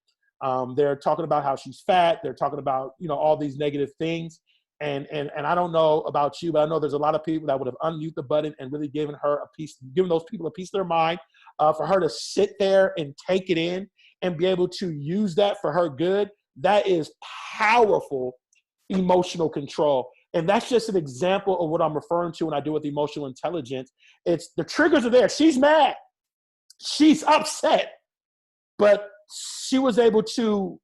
[SPEAKER 2] They're talking about how she's fat. They're talking about, all these negative things. And I don't know about you, but I know there's a lot of people that would have unmute the button and really given those people a piece of their mind, for her to sit there and take it in and be able to use that for her good. That is powerful emotional control. And that's just an example of what I'm referring to when I do with emotional intelligence. It's the triggers are there. She's mad. She's upset, but she was able to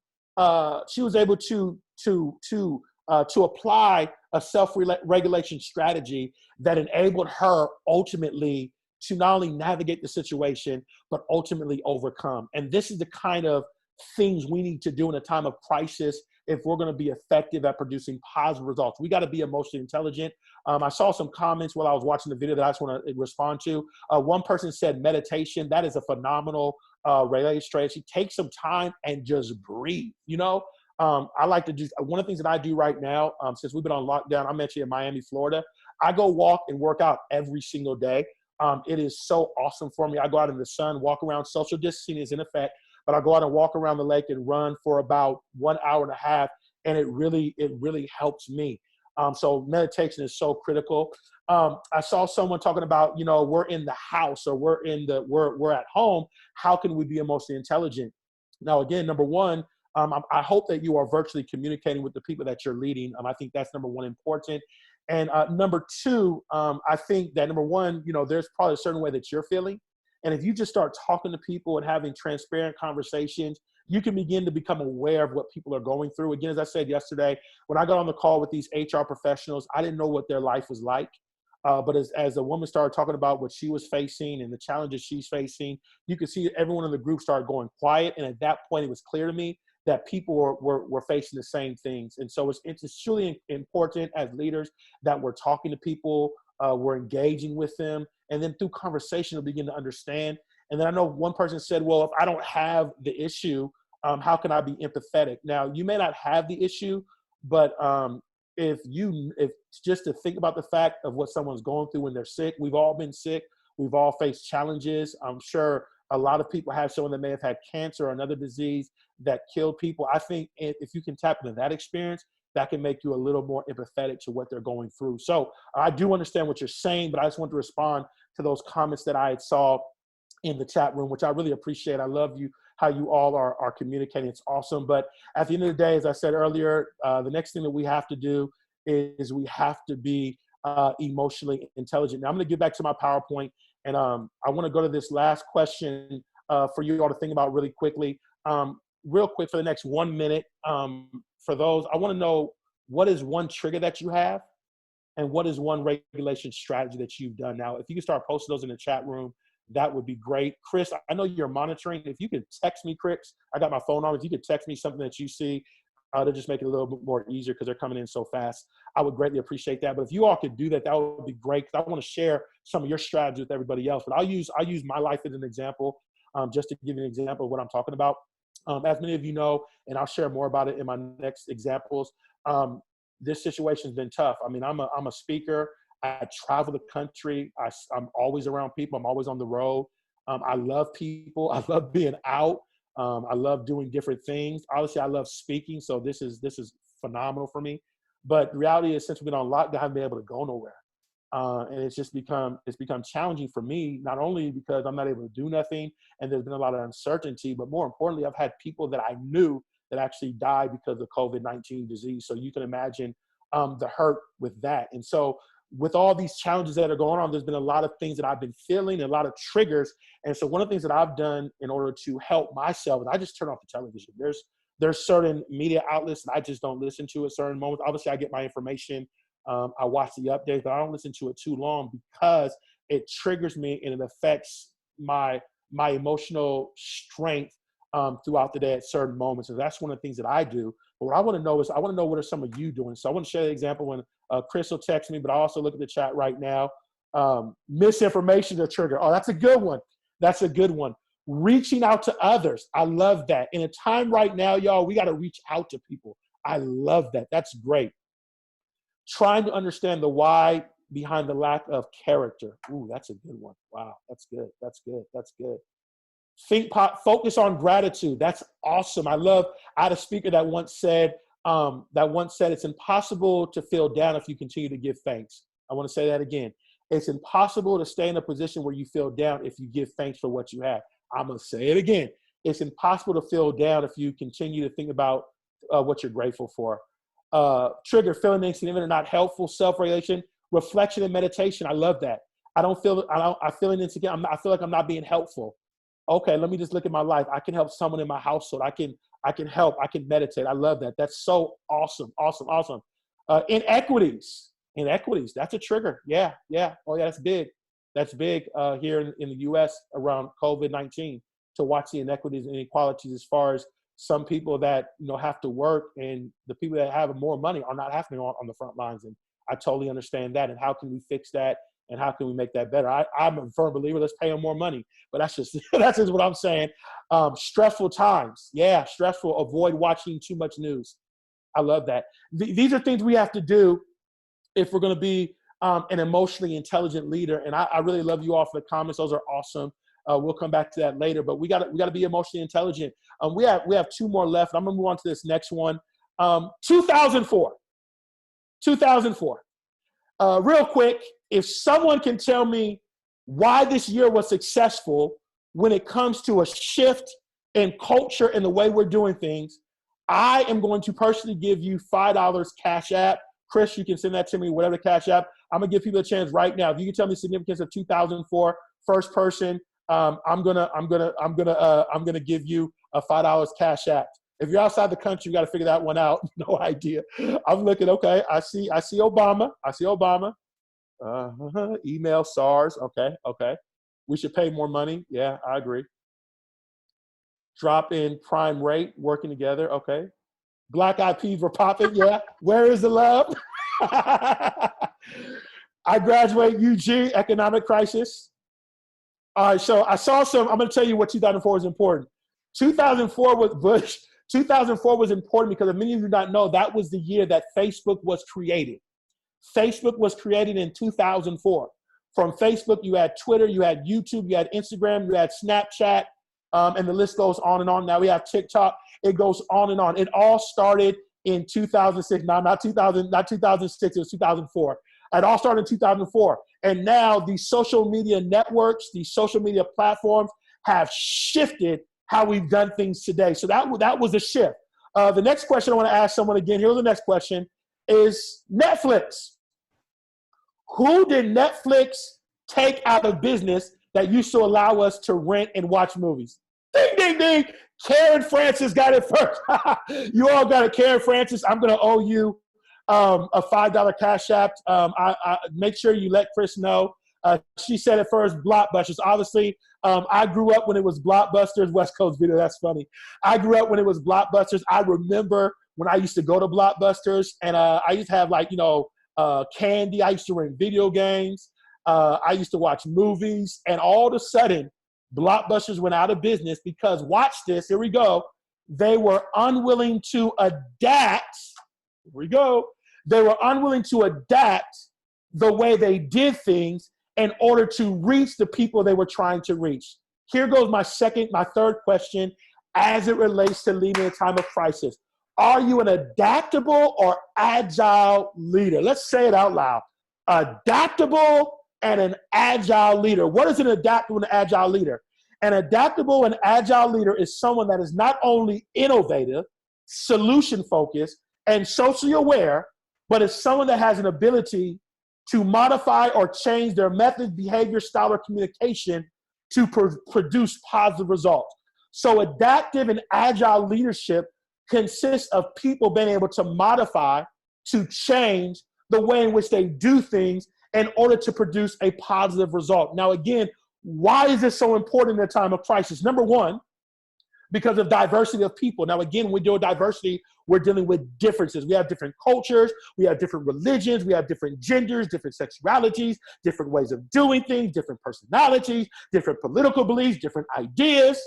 [SPEAKER 2] apply a self-regulation strategy that enabled her ultimately to not only navigate the situation, but ultimately overcome. And this is the kind of things we need to do in a time of crisis if we're going to be effective at producing positive results. We got to be emotionally intelligent. I saw some comments while I was watching the video that I just want to respond to. One person said meditation. That is a phenomenal related strategy. Take some time and just breathe. I like to do one of the things that I do right now, since we've been on lockdown. I'm actually in Miami, Florida. I go walk and work out every single day. It is so awesome for me. I go out in the sun, walk around. Social distancing is in effect, but I go out and walk around the lake and run for about 1 hour and a half, and it really helps me. So meditation is so critical. I saw someone talking about, we're in the house or we're at home. How can we be emotionally intelligent? Now, again, number one, I hope that you are virtually communicating with the people that you're leading. I think that's number one, important. And number two, I think that number one, there's probably a certain way that you're feeling. And if you just start talking to people and having transparent conversations, you can begin to become aware of what people are going through. Again, as I said yesterday, when I got on the call with these HR professionals, I didn't know what their life was like. But as the woman started talking about what she was facing and the challenges she's facing, you could see everyone in the group started going quiet. And at that point, it was clear to me that people were facing the same things. And so it's truly important as leaders that we're talking to people, we're engaging with them, and then through conversation, we'll begin to understand. And then I know one person said, well, if I don't have the issue, how can I be empathetic? Now, you may not have the issue, but if just to think about the fact of what someone's going through when they're sick, we've all been sick, we've all faced challenges. I'm sure a lot of people have someone that may have had cancer or another disease that killed people. I think if you can tap into that experience, that can make you a little more empathetic to what they're going through. So I do understand what you're saying, but I just want to respond to those comments that I saw in the chat room, which I really appreciate. I love how you all are communicating. It's awesome. But at the end of the day, as I said earlier, the next thing that we have to do is we have to be emotionally intelligent. Now I'm going to get back to my PowerPoint, and I want to go to this last question for you all to think about really quickly. Real quick for the next 1 minute, for those, I want to know, what is one trigger that you have and what is one regulation strategy that you've done? Now, if you can start posting those in the chat room, that would be great. Chris, I know you're monitoring. If you could text me, Chris, I got my phone on. If you could text me something that you see, to just make it a little bit more easier because they're coming in so fast. I would greatly appreciate that. But if you all could do that, that would be great, because I want to share some of your strategies with everybody else. But I'll use my life as an example, just to give you an example of what I'm talking about. As many of you know, and I'll share more about it in my next examples, this situation's been tough. I mean, I'm a speaker. I travel the country. I'm always around people. I'm always on the road. I love people. I love being out. I love doing different things. Obviously, I love speaking, so this is phenomenal for me. But the reality is, since we've been on lockdown, I haven't been able to go nowhere, and it's become challenging for me. Not only because I'm not able to do nothing, and there's been a lot of uncertainty, but more importantly, I've had people that I knew that actually died because of COVID-19 disease. So you can imagine the hurt with that. And so, with all these challenges that are going on, there's been a lot of things that I've been feeling, a lot of triggers. And so one of the things that I've done in order to help myself, and I just turn off the television. There's certain media outlets that I just don't listen to at certain moments. Obviously, I get my information. I watch the updates, but I don't listen to it too long because it triggers me and it affects my emotional strength throughout the day at certain moments. And that's one of the things that I do. But what I want to know is, I want to know, what are some of you doing? So I want to share the example when Chris will text me, but I also look at the chat right now. Misinformation to trigger. Oh, that's a good one. That's a good one. Reaching out to others. I love that. In a time right now, y'all, we got to reach out to people. I love that. That's great. Trying to understand the why behind the lack of character. Ooh, that's a good one. Wow, that's good. That's good. That's good. Focus on gratitude. That's awesome. I had a speaker that once said it's impossible to feel down if you continue to give thanks. I want to say that again. It's impossible to stay in a position where you feel down if you give thanks for what you have. I'm going to say it again. It's impossible to feel down if you continue to think about what you're grateful for. Trigger, feeling insignificant or not helpful, self-regulation, reflection and meditation. I love that. I feel insecure. I feel like I'm not being helpful. Okay, let me just look at my life. I can help someone in my household. I can help. I can meditate. I love that. That's so awesome, awesome, awesome. Inequities. That's a trigger. Yeah. Oh, yeah, that's big. That's big here in the U.S. around COVID-19, to watch the inequities and inequalities as far as some people that have to work, and the people that have more money are not having on the front lines. And I totally understand that. And how can we fix that? And how can we make that better? I'm a firm believer, let's pay them more money. But that's just what I'm saying. Stressful times. Yeah, stressful. Avoid watching too much news. I love that. These are things we have to do if we're going to be an emotionally intelligent leader. And I really love you all for the comments. Those are awesome. We'll come back to that later. But we got to be emotionally intelligent. We have two more left. I'm going to move on to this next one. 2004. Real quick, if someone can tell me why this year was successful when it comes to a shift in culture and the way we're doing things, I am going to personally give you $5 Cash App. Chris, you can send that to me, whatever Cash App. I'm gonna give people a chance right now. If you can tell me the significance of 2004, first person, I'm gonna give you a $5 Cash App. If you're outside the country, you got to figure that one out. No idea. I'm looking. Okay, I see Obama. Email SARS. Okay. We should pay more money. Yeah, I agree. Drop in prime rate, working together. Okay. Black Eyed Peas were popping. Yeah. Where is the love? I graduate UG, economic crisis. All right. So I saw some. I'm going to tell you what 2004 is important. 2004 was Bush. 2004 was important because, if many of you do not know, that was the year that Facebook was created. Facebook was created in 2004. From Facebook, you had Twitter, you had YouTube, you had Instagram, you had Snapchat, and the list goes on and on. Now we have TikTok. It goes on and on. It all started in 2006. No, not 2006. It was 2004. It all started in 2004. And now these social media networks, these social media platforms have shifted how we've done things today. So that was the shift. The next question I want to ask someone again, here's the next question, is Netflix. Who did Netflix take out of business that used to allow us to rent and watch movies? Ding, ding, ding. Karen Francis got it first. You all got it. Karen Francis, I'm going to owe you a $5 Cash App. I make sure you let Chris know. She said it first, Blockbusters. Obviously, I grew up when it was Blockbusters, West Coast Video. That's funny. I grew up when it was Blockbusters. I remember when I used to go to Blockbusters, and I used to have like, candy. I used to rent video games. I used to watch movies, and all of a sudden, Blockbusters went out of business because, watch this, here we go, they were unwilling to adapt. Here we go. They were unwilling to adapt the way they did things in order to reach the people they were trying to reach. Here goes my third question as it relates to leading in a time of crisis. Are you an adaptable or agile leader? Let's say it out loud. Adaptable and an agile leader. What is an adaptable and agile leader? An adaptable and agile leader is someone that is not only innovative, solution-focused, and socially aware, but is someone that has an ability to modify or change their method, behavior, style, or communication to produce positive results. So adaptive and agile leadership consists of people being able to modify, to change the way in which they do things in order to produce a positive result. Now, again, why is this so important in a time of crisis? Number one, because of diversity of people. Now, again, when we deal with diversity, we're dealing with differences. We have different cultures, we have different religions, we have different genders, different sexualities, different ways of doing things, different personalities, different political beliefs, different ideas.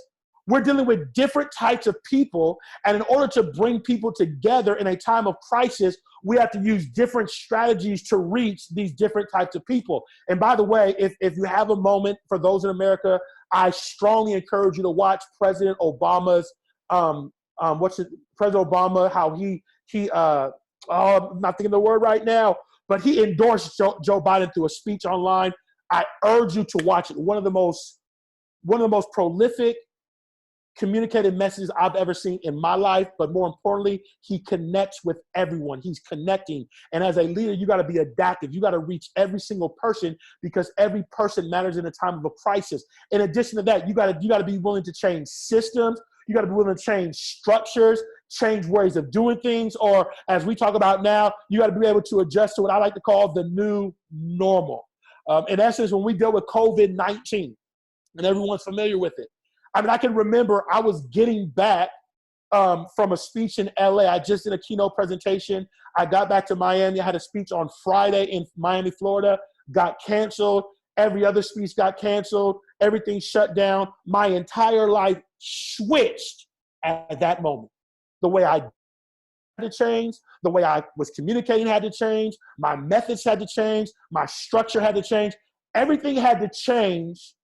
[SPEAKER 2] We're dealing with different types of people, and in order to bring people together in a time of crisis, we have to use different strategies to reach these different types of people. And by the way, if you have a moment, for those in America, I strongly encourage you to watch President Obama's, President Obama, how I'm not thinking the word right now, but he endorsed Joe Biden through a speech online. I urge you to watch it. One of the most prolific communicated messages I've ever seen in my life, but more importantly, he connects with everyone. He's connecting. And as a leader, you got to be adaptive. You got to reach every single person because every person matters in a time of a crisis. In addition to that, you got to be willing to change systems. You got to be willing to change structures, change ways of doing things, or as we talk about now, you got to be able to adjust to what I like to call the new normal. In essence, when we deal with COVID-19, and everyone's familiar with it, I mean, I can remember I was getting back from a speech in LA. I just did a keynote presentation. I got back to Miami. I had a speech on Friday in Miami, Florida, got canceled. Every other speech got canceled. Everything shut down. My entire life switched at that moment. The way I had to change, the way I was communicating had to change, my methods had to change, my structure had to change. Everything had to change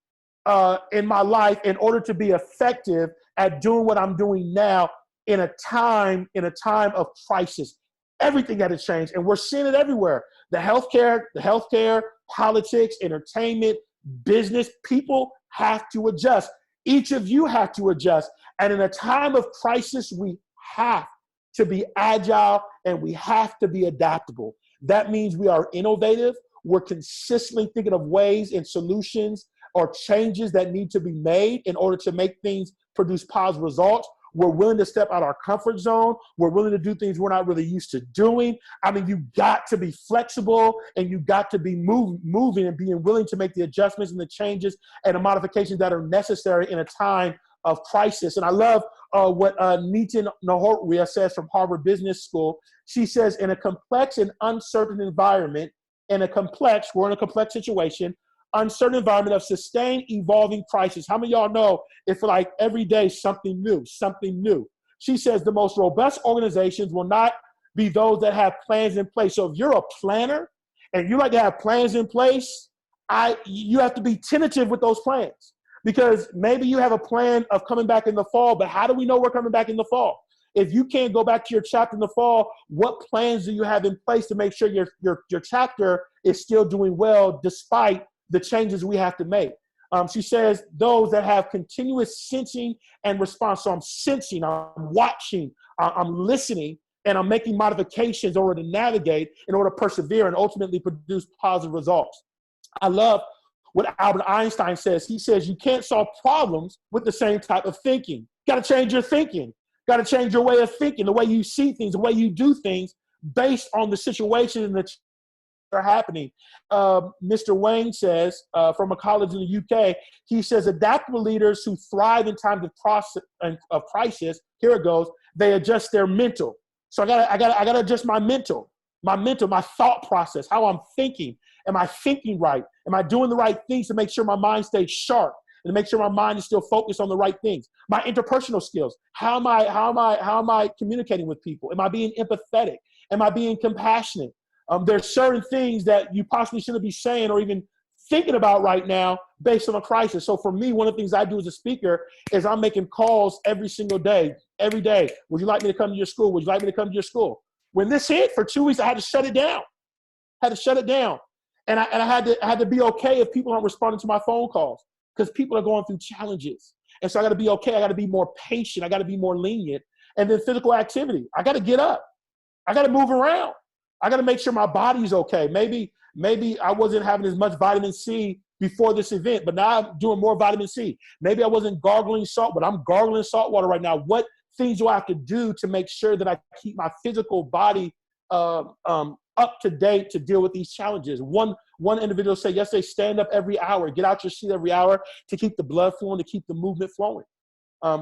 [SPEAKER 2] in my life in order to be effective at doing what I'm doing now in a time of crisis. Everything had to change, and we're seeing it everywhere. The healthcare, politics, entertainment, business, people have to adjust. Each of you have to adjust. And in a time of crisis, we have to be agile and we have to be adaptable. That means we are innovative. We're consistently thinking of ways and solutions or changes that need to be made in order to make things produce positive results. We're willing to step out our comfort zone. We're willing to do things we're not really used to doing. I mean, you got to be flexible and you got to be moving and being willing to make the adjustments and the changes and the modifications that are necessary in a time of crisis. And I love what Nitin Nohoria says from Harvard Business School. She says, in a complex and uncertain environment, we're in a complex situation, uncertain environment of sustained evolving crisis. How many of y'all know it's like every day something new? She says the most robust organizations will not be those that have plans in place. So if you're a planner and you like to have plans in place, you have to be tentative with those plans, because maybe you have a plan of coming back in the fall, but how do we know we're coming back in the fall? If you can't go back to your chapter in the fall, what plans do you have in place to make sure your chapter is still doing well despite the changes we have to make? She says those that have continuous sensing and response. So I'm sensing, I'm watching, I'm listening, and I'm making modifications in order to navigate, in order to persevere and ultimately produce positive results. I love what Albert Einstein says. He says you can't solve problems with the same type of thinking. Got to change your thinking. Got to change your way of thinking, the way you see things, the way you do things based on the situation that are happening. Mr. Wayne says, from a college in the UK, he says adaptable leaders who thrive in times of crisis, here it goes, they adjust their mental, So I gotta adjust my mental, my thought process, how I'm thinking. Am I thinking right? Am I doing the right things to make sure my mind stays sharp and to make sure my mind is still focused on the right things? My interpersonal skills. How am I communicating with people? Am I being empathetic? Am I being compassionate? There's certain things that you possibly shouldn't be saying or even thinking about right now based on a crisis. So for me, one of the things I do as a speaker is I'm making calls every single day, every day. Would you like me to come to your school? Would you like me to come to your school? When this hit for 2 weeks, I had to shut it down. And I had to be okay if people aren't responding to my phone calls because people are going through challenges. And so I got to be okay. I got to be more patient. I got to be more lenient. And then physical activity. I got to get up. I got to move around. I got to make sure my body's okay. Maybe I wasn't having as much vitamin C before this event, but now I'm doing more vitamin C. Maybe I wasn't gargling salt, but I'm gargling salt water right now. What things do I have to do to make sure that I keep my physical body up to date to deal with these challenges? One individual said yesterday, stand up every hour, get out your seat every hour to keep the blood flowing, to keep the movement flowing.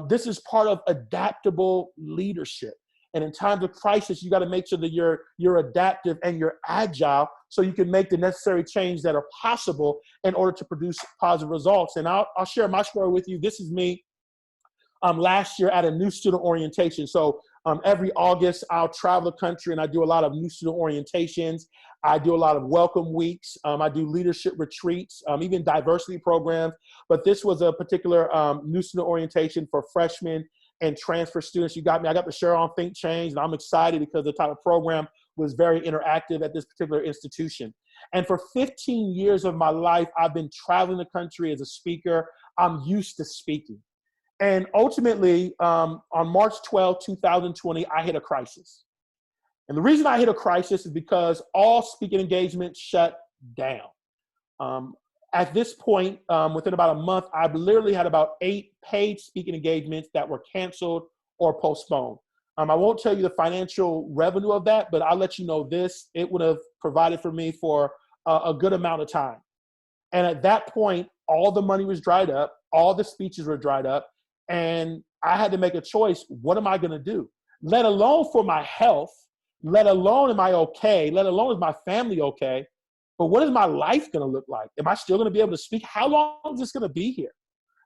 [SPEAKER 2] This is part of adaptable leadership. And in times of crisis, you got to make sure that you're adaptive and you're agile so you can make the necessary change that are possible in order to produce positive results. And I'll share my story with you. This is me last year at a new student orientation. So every August, I'll travel the country and I do a lot of new student orientations. I do a lot of welcome weeks. I do leadership retreats, even diversity programs. But this was a particular new student orientation for freshmen and transfer students. I got to share on Think Change, and I'm excited because the type of program was very interactive at this particular institution. And for 15 years of my life, I've been traveling the country as a speaker. I'm used to speaking. And ultimately, on March 12, 2020, I hit a crisis. And the reason I hit a crisis is because all speaking engagements shut down. At this point, within about a month, I've literally had about 8 paid speaking engagements that were canceled or postponed. I won't tell you the financial revenue of that, but I'll let you know this. It would have provided for me for a good amount of time. And at that point, all the money was dried up, all the speeches were dried up, and I had to make a choice. What am I going to do? Let alone for my health, let alone am I okay, let alone is my family okay, but what is my life going to look like? Am I still going to be able to speak? How long is this going to be here?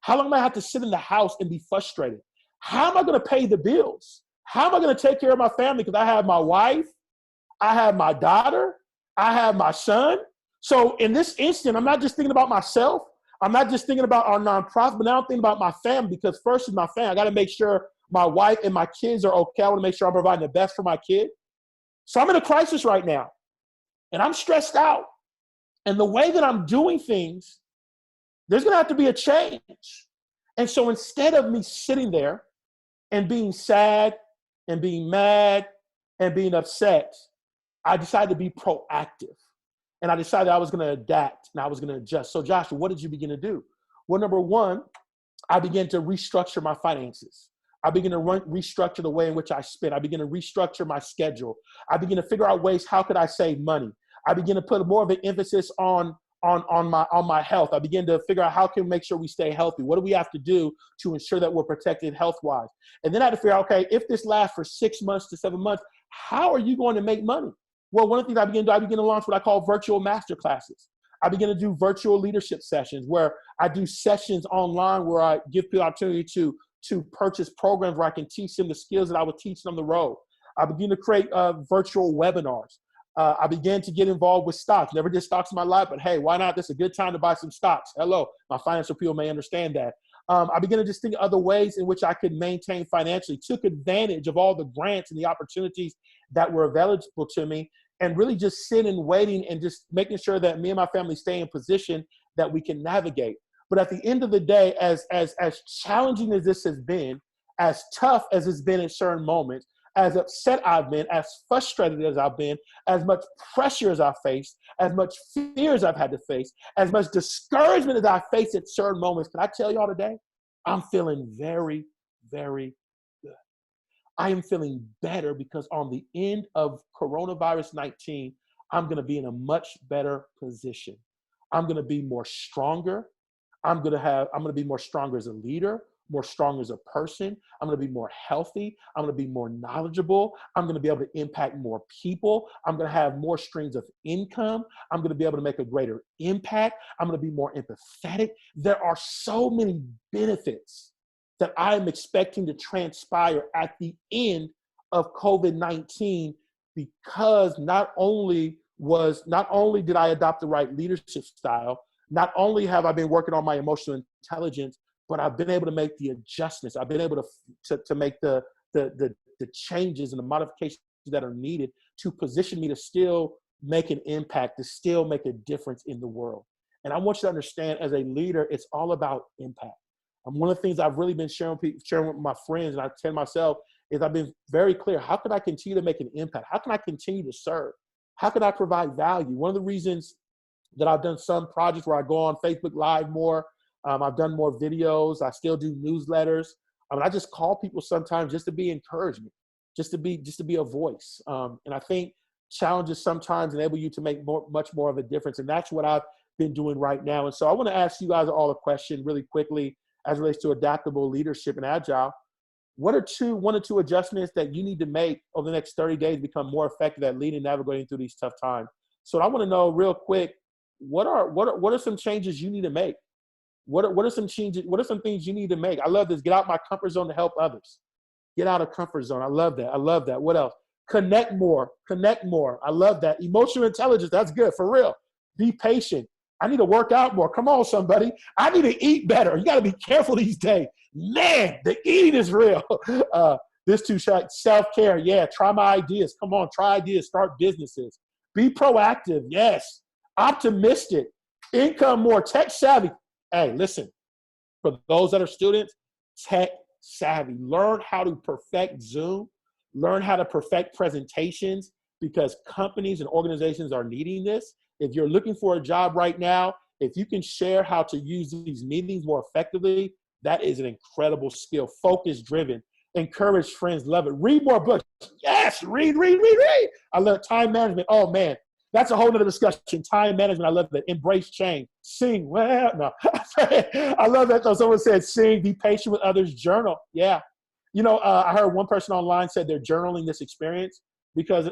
[SPEAKER 2] How long am I have to sit in the house and be frustrated? How am I going to pay the bills? How am I going to take care of my family? Because I have my wife, I have my daughter, I have my son. So in this instant, I'm not just thinking about myself. I'm not just thinking about our nonprofit, but now I'm thinking about my family, because first is my family. I got to make sure my wife and my kids are okay. I want to make sure I'm providing the best for my kid. So I'm in a crisis right now, and I'm stressed out. And the way that I'm doing things, there's going to have to be a change. And so instead of me sitting there and being sad and being mad and being upset, I decided to be proactive. And I decided I was going to adapt and I was going to adjust. So Joshua, what did you begin to do? Well, number one, I began to restructure my finances. I began to restructure the way in which I spend. I began to restructure my schedule. I began to figure out ways, how could I save money? I began to put more of an emphasis on my health. I began to figure out how can we make sure we stay healthy? What do we have to do to ensure that we're protected health-wise? And then I had to figure out, okay, if this lasts for 6 months to 7 months, how are you going to make money? Well, one of the things I began to launch what I call virtual master classes. I began to do virtual leadership sessions where I do sessions online where I give people opportunity to purchase programs where I can teach them the skills that I would teach them on the road. I began to create virtual webinars. I began to get involved with stocks. Never did stocks in my life, but hey, why not? This is a good time to buy some stocks. Hello, my financial people may understand that. I began to just think of other ways in which I could maintain financially, took advantage of all the grants and the opportunities that were available to me, and really just sitting and waiting and just making sure that me and my family stay in position that we can navigate. But at the end of the day, as challenging as this has been, as tough as it's been in certain moments, as upset I've been, as frustrated as I've been, as much pressure as I've faced, as much fear as I've had to face, as much discouragement as I face at certain moments, can I tell y'all today, I'm feeling very, very good. I am feeling better because on the end of coronavirus 19, I'm going to be in a much better position. I'm going to be more stronger. I'm going to be more stronger as a leader, more strong as a person. I'm going to be more healthy. I'm going to be more knowledgeable. I'm going to be able to impact more people. I'm going to have more streams of income. I'm going to be able to make a greater impact. I'm going to be more empathetic. There are so many benefits that I'm expecting to transpire at the end of COVID-19, because not only did I adopt the right leadership style, not only have I been working on my emotional intelligence, but I've been able to make the adjustments. I've been able to make the changes and the modifications that are needed to position me to still make an impact, to still make a difference in the world. And I want you to understand, as a leader, it's all about impact. And one of the things I've really been sharing with my friends, and I tell myself, is I've been very clear. How can I continue to make an impact? How can I continue to serve? How can I provide value? One of the reasons that I've done some projects where I go on Facebook Live more, I've done more videos, I still do newsletters. I just call people sometimes just to be encouragement, just to be a voice. And I think challenges sometimes enable you to make much more of a difference. And that's what I've been doing right now. And so I want to ask you guys all a question really quickly as it relates to adaptable leadership and agile. What are one or two adjustments that you need to make over the next 30 days to become more effective at leading and navigating through these tough times? So I want to know real quick, what are some changes you need to make? What are some changes? What are some things you need to make? I love this. Get out my comfort zone to help others. Get out of comfort zone. I love that. I love that. What else? Connect more. Connect more. I love that. Emotional intelligence. That's good. For real. Be patient. I need to work out more. Come on, somebody. I need to eat better. You got to be careful these days. Man, the eating is real. This too, self-care. Yeah, try my ideas. Come on, try ideas. Start businesses. Be proactive. Yes. Optimistic. Income more. Tech savvy. Hey, listen. For those that are students, tech savvy. Learn how to perfect Zoom. Learn how to perfect presentations, because companies and organizations are needing this. If you're looking for a job right now, if you can share how to use these meetings more effectively, that is an incredible skill. Focus driven. Encourage friends. Love it. Read more books. Yes, read. I love time management. Oh, man. That's a whole nother discussion. Time management. I love that. Embrace change. Sing. Well, no. I love that though. Someone said sing, be patient with others, journal. Yeah. You know, I heard one person online said they're journaling this experience because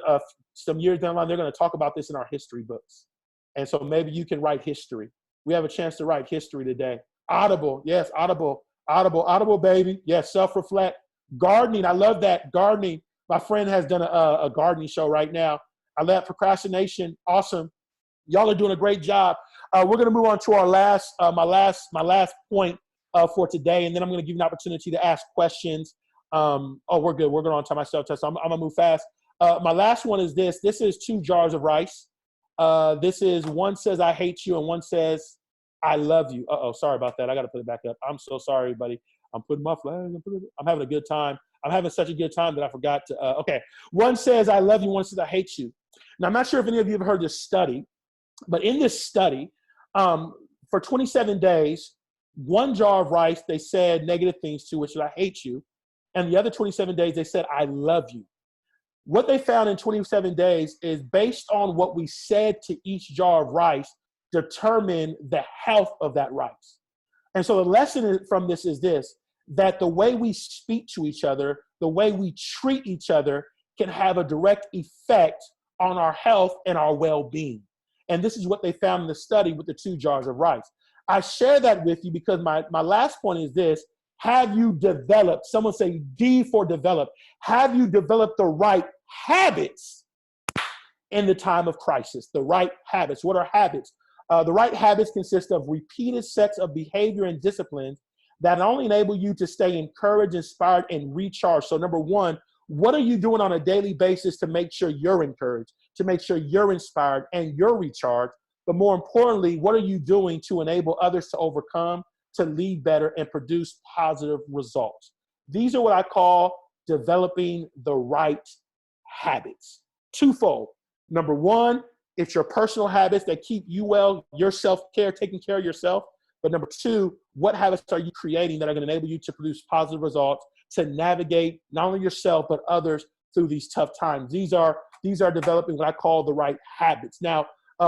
[SPEAKER 2] some years down the line, they're going to talk about this in our history books. And so maybe you can write history. We have a chance to write history today. Audible. Yes, audible, baby. Yes, self-reflect. Gardening. I love that. Gardening. My friend has done a gardening show right now. I love procrastination. Awesome. Y'all are doing a great job. We're going to move on to our my last point for today, and then I'm going to give you an opportunity to ask questions. Oh, we're good. We're going on to my self-test. I'm going to move fast. My last one is this. This is 2 jars of rice. This is, one says I hate you and one says I love you. Sorry about that. I got to put it back up. I'm so sorry, buddy. I'm putting my flag. I'm having a good time. I'm having such a good time that I forgot to, okay. One says I love you, one says I hate you. Now, I'm not sure if any of you have heard this study, but in this study, for 27 days, 1 jar of rice, they said negative things to, which is I hate you. And the other 27 days, they said I love you. What they found in 27 days is based on what we said to each jar of rice, determine the health of that rice. And so the lesson from this is this, that the way we speak to each other, the way we treat each other can have a direct effect on our health and our well-being. And this is what they found in the study with the 2 jars of rice. I share that with you because my last point is this. Have you developed, someone say D for develop, have you developed the right habits in the time of crisis? The right habits. What are habits? The right habits consist of repeated sets of behavior and disciplines that not only enable you to stay encouraged, inspired, and recharged. So number 1, what are you doing on a daily basis to make sure you're encouraged, to make sure you're inspired and you're recharged? But more importantly, what are you doing to enable others to overcome, to lead better, and produce positive results? These are what I call developing the right habits. Twofold. Number 1, it's your personal habits that keep you well, your self-care, taking care of yourself. But number 2, what habits are you creating that are going to enable you to produce positive results, to navigate not only yourself, but others through these tough times? These are developing what I call the right habits. Now,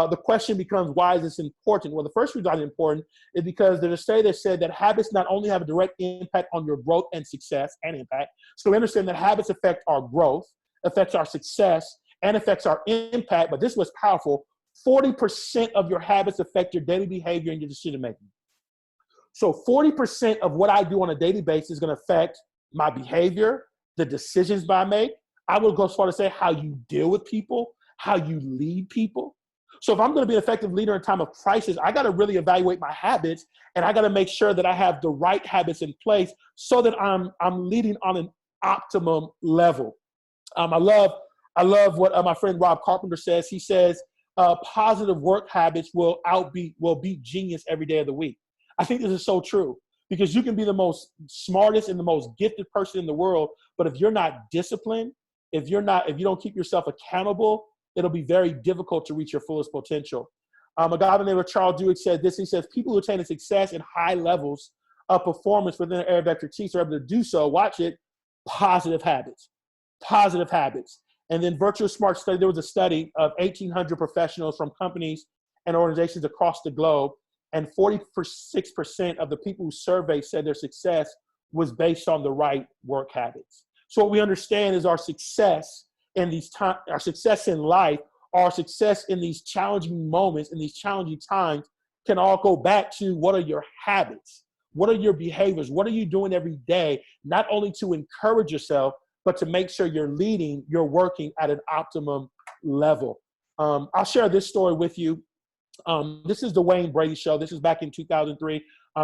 [SPEAKER 2] the question becomes, why is this important? Well, the first reason it's important is because there's a study that said that habits not only have a direct impact on your growth and success and impact. So we understand that habits affect our growth, affects our success, and affects our impact. But this was powerful. 40% of your habits affect your daily behavior and your decision making. So 40% of what I do on a daily basis is going to affect my behavior, the decisions I make. I will go as far to say how you deal with people, how you lead people. So if I'm going to be an effective leader in time of crisis, I got to really evaluate my habits, and I got to make sure that I have the right habits in place so that I'm leading on an optimum level. I love what my friend Rob Carpenter says. He says, positive work habits will beat genius every day of the week. I think this is so true, because you can be the most smartest and the most gifted person in the world, but if you're not disciplined, if you don't keep yourself accountable, it'll be very difficult to reach your fullest potential. A guy by the name of Charles Duhigg said this. He says, people who attain success in high levels of performance within their area of expertise are able to do so, watch it, positive habits. Positive habits. And then Virtual Smart study, there was a study of 1,800 professionals from companies and organizations across the globe, and 46% of the people who surveyed said their success was based on the right work habits. So what we understand is our success in our success in life, our success in these challenging moments, in these challenging times, can all go back to, what are your habits? What are your behaviors? What are you doing every day, not only to encourage yourself, but to make sure you're leading, you're working at an optimum level. I'll share this story with you. This is the Wayne Brady Show. This is back in 2003.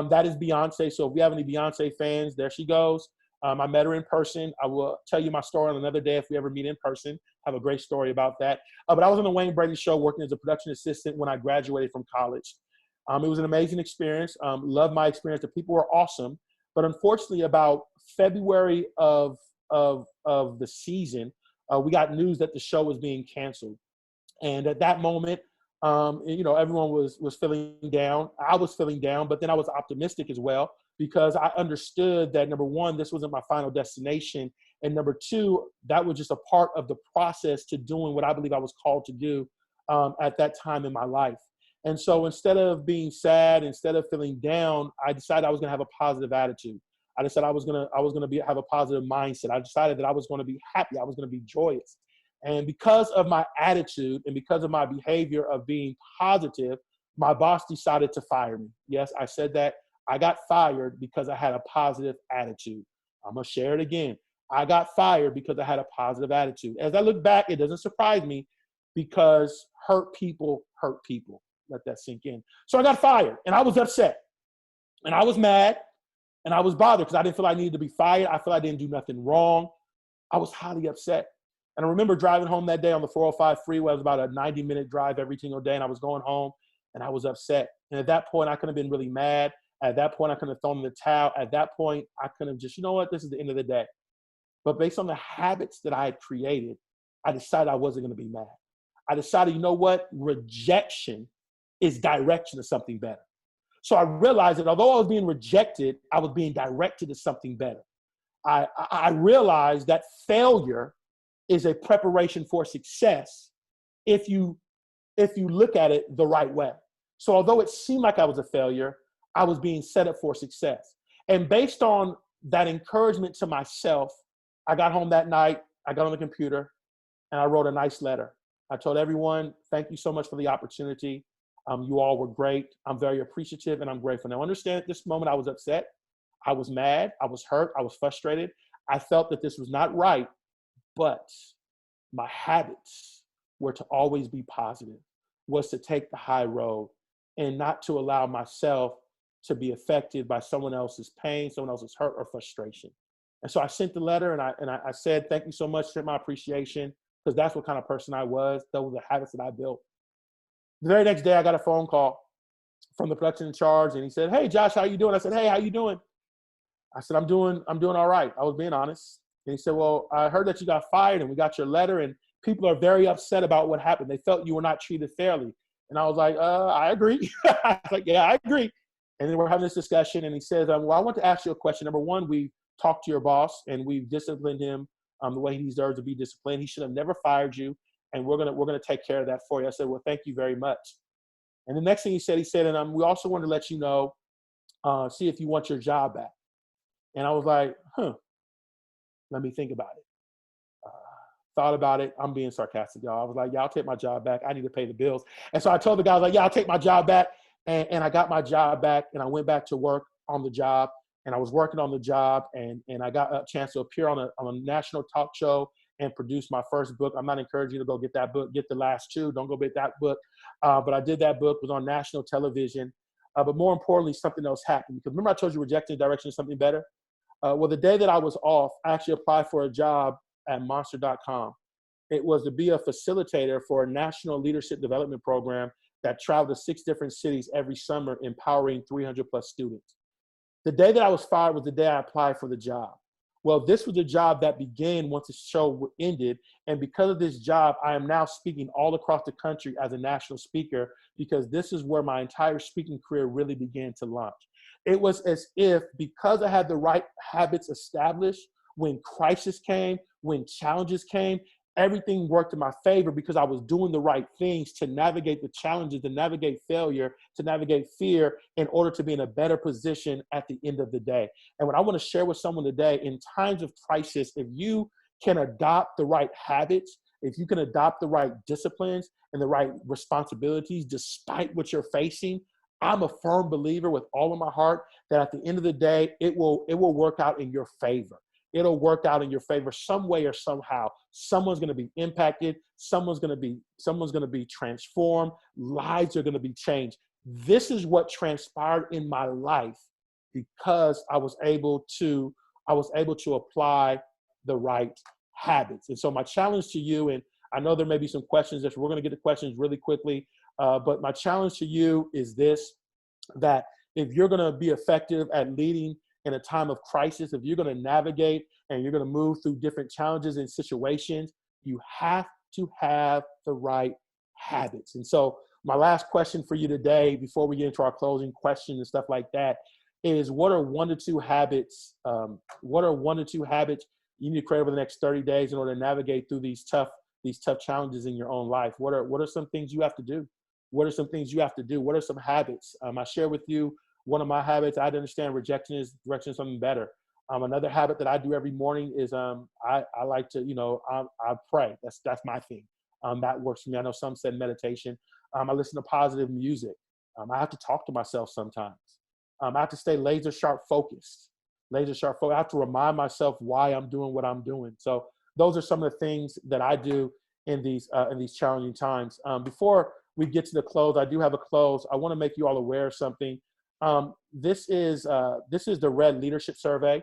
[SPEAKER 2] That is Beyonce. So if we have any Beyonce fans, there she goes. I met her in person. I will tell you my story on another day if we ever meet in person. I have a great story about that. But I was on the Wayne Brady Show working as a production assistant when I graduated from college. It was an amazing experience. Loved my experience. The people were awesome. But unfortunately, about February of the season, we got news that the show was being canceled. And at that moment, everyone was feeling down. I was feeling down, but then I was optimistic as well, because I understood that, number one, this wasn't my final destination. And number two, that was just a part of the process to doing what I believe I was called to do at that time in my life. And so instead of being sad, instead of feeling down, I decided I was going to have a positive attitude. I decided I was going to have a positive mindset. I decided that I was going to be happy. I was going to be joyous. And because of my attitude and because of my behavior of being positive, my boss decided to fire me. Yes, I said that. I got fired because I had a positive attitude. I'm going to share it again. I got fired because I had a positive attitude. As I look back, it doesn't surprise me, because hurt people hurt people. Let that sink in. So I got fired, and I was upset, and I was mad, and I was bothered because I didn't feel I needed to be fired. I feel I didn't do nothing wrong. I was highly upset. And I remember driving home that day on the 405 freeway. It was about a 90-minute drive every single day, and I was going home, and I was upset. And at that point, I could have been really mad. At that point, I could have thrown in the towel. At that point, I could have just, you know what, this is the end of the day. But based on the habits that I had created, I decided I wasn't going to be mad. I decided, you know what, rejection is direction to something better. So I realized that although I was being rejected, I was being directed to something better. I realized that failure is a preparation for success if you look at it the right way. So although it seemed like I was a failure, I was being set up for success. And based on that encouragement to myself, I got home that night, I got on the computer, and I wrote a nice letter. I told everyone, thank you so much for the opportunity. You all were great. I'm very appreciative, and I'm grateful. Now, understand at this moment, I was upset. I was mad. I was hurt. I was frustrated. I felt that this was not right, but my habits were to always be positive, was to take the high road and not to allow myself to be affected by someone else's pain, someone else's hurt or frustration. And so I sent the letter, and I said, thank you so much, sent my appreciation, because that's what kind of person I was. Those were the habits that I built. The very next day, I got a phone call from the production in charge, and he said, hey, Josh, how you doing? I said, hey, how you doing? I said, I'm doing all right. I was being honest. And he said, well, I heard that you got fired, and we got your letter, and people are very upset about what happened. They felt you were not treated fairly. And I was like, I agree. I was like, yeah, I agree. And then we're having this discussion, and he says, well, I want to ask you a question. Number one, we talked to your boss, and we've disciplined him the way he deserves to be disciplined. He should have never fired you. and we're gonna take care of that for you. I said, well, thank you very much. And the next thing he said, and we also wanted to let you know, see if you want your job back. And I was like, let me think about it. Thought about it. I'm being sarcastic, y'all. I was like, yeah, I'll take my job back. I need to pay the bills. And so I told the guy, I was like, yeah, I'll take my job back. And I got my job back, and I went back to work on the job, and I was working on the job, and I got a chance to appear on a national talk show and produce my first book. I'm not encouraging you to go get that book. Get the last two. Don't go get that book. But I did that book. It was on national television. But more importantly, something else happened. Because remember I told you rejecting the direction of something better? Well, the day that I was off, I actually applied for a job at monster.com. It was to be a facilitator for a national leadership development program that traveled to 6 different cities every summer, empowering 300 plus students. The day that I was fired was the day I applied for the job. Well, this was a job that began once the show ended. And because of this job, I am now speaking all across the country as a national speaker, because this is where my entire speaking career really began to launch. It was as if, because I had the right habits established, when crisis came, when challenges came, everything worked in my favor because I was doing the right things to navigate the challenges, to navigate failure, to navigate fear, in order to be in a better position at the end of the day. And what I want to share with someone today, in times of crisis, if you can adopt the right habits, if you can adopt the right disciplines and the right responsibilities, despite what you're facing, I'm a firm believer with all of my heart that at the end of the day, it will work out in your favor. It'll work out in your favor some way or somehow. Someone's going to be impacted. Someone's going to be transformed. Lives are going to be changed. This is what transpired in my life because I was able to apply the right habits. And so my challenge to you, and I know there may be some questions, we're going to get to questions really quickly, but my challenge to you is this, that if you're going to be effective at leading in a time of crisis, if you're going to navigate and you're going to move through different challenges and situations, you have to have the right habits. And so my last question for you today, before we get into our closing questions and stuff like that, is what are 1 to 2 habits? What are 1 to 2 habits you need to create over the next 30 days in order to navigate through these tough challenges in your own life? What are some things you have to do? What are some things you have to do? What are some habits? I share with you one of my habits. I understand rejection is direction of something better. Another habit that I do every morning is I like to, I pray. That's my thing. That works for me. I know some said meditation. I listen to positive music. I have to talk to myself sometimes. I have to stay laser sharp focused. I have to remind myself why I'm doing what I'm doing. So those are some of the things that I do in these challenging times. Before we get to the close, I do have a close. I want to make you all aware of something. This is the Red Leadership Survey.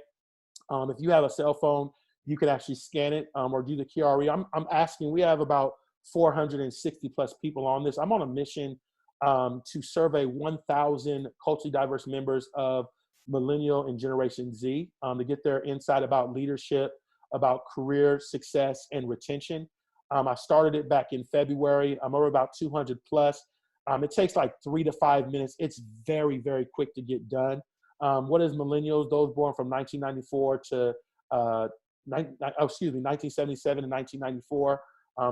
[SPEAKER 2] If you have a cell phone, you can actually scan it or do the QRE. I'm asking, we have about 460 plus people on this. I'm on a mission to survey 1,000 culturally diverse members of Millennial and Generation Z to get their insight about leadership, about career success and retention. I started it back in February. I'm over about 200 plus. It takes like 3 to 5 minutes. It's very, very quick to get done. What is millennials? Those born from 1994 to 1977 to 1994.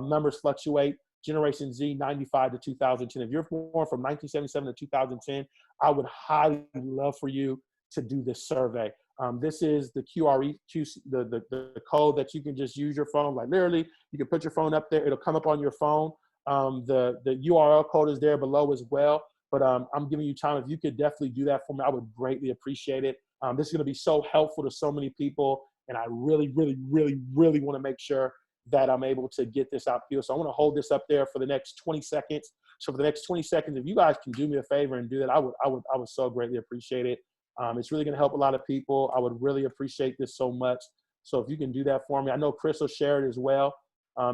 [SPEAKER 2] Numbers fluctuate. Generation Z, 95 to 2010. If you're born from 1977 to 2010, I would highly love for you to do this survey. This is the QRE, the code that you can just use your phone. Like literally, you can put your phone up there. It'll come up on your phone. The URL code is there below as well. But I'm giving you time. If you could definitely do that for me, I would greatly appreciate it. This is going to be so helpful to so many people. And I really, really, really, really want to make sure that I'm able to get this out to you. So I want to hold this up there for the next 20 seconds. So for the next 20 seconds, if you guys can do me a favor and do that, I would so greatly appreciate it. It's really going to help a lot of people. I would really appreciate this so much. So if you can do that for me, I know Chris will share it as well.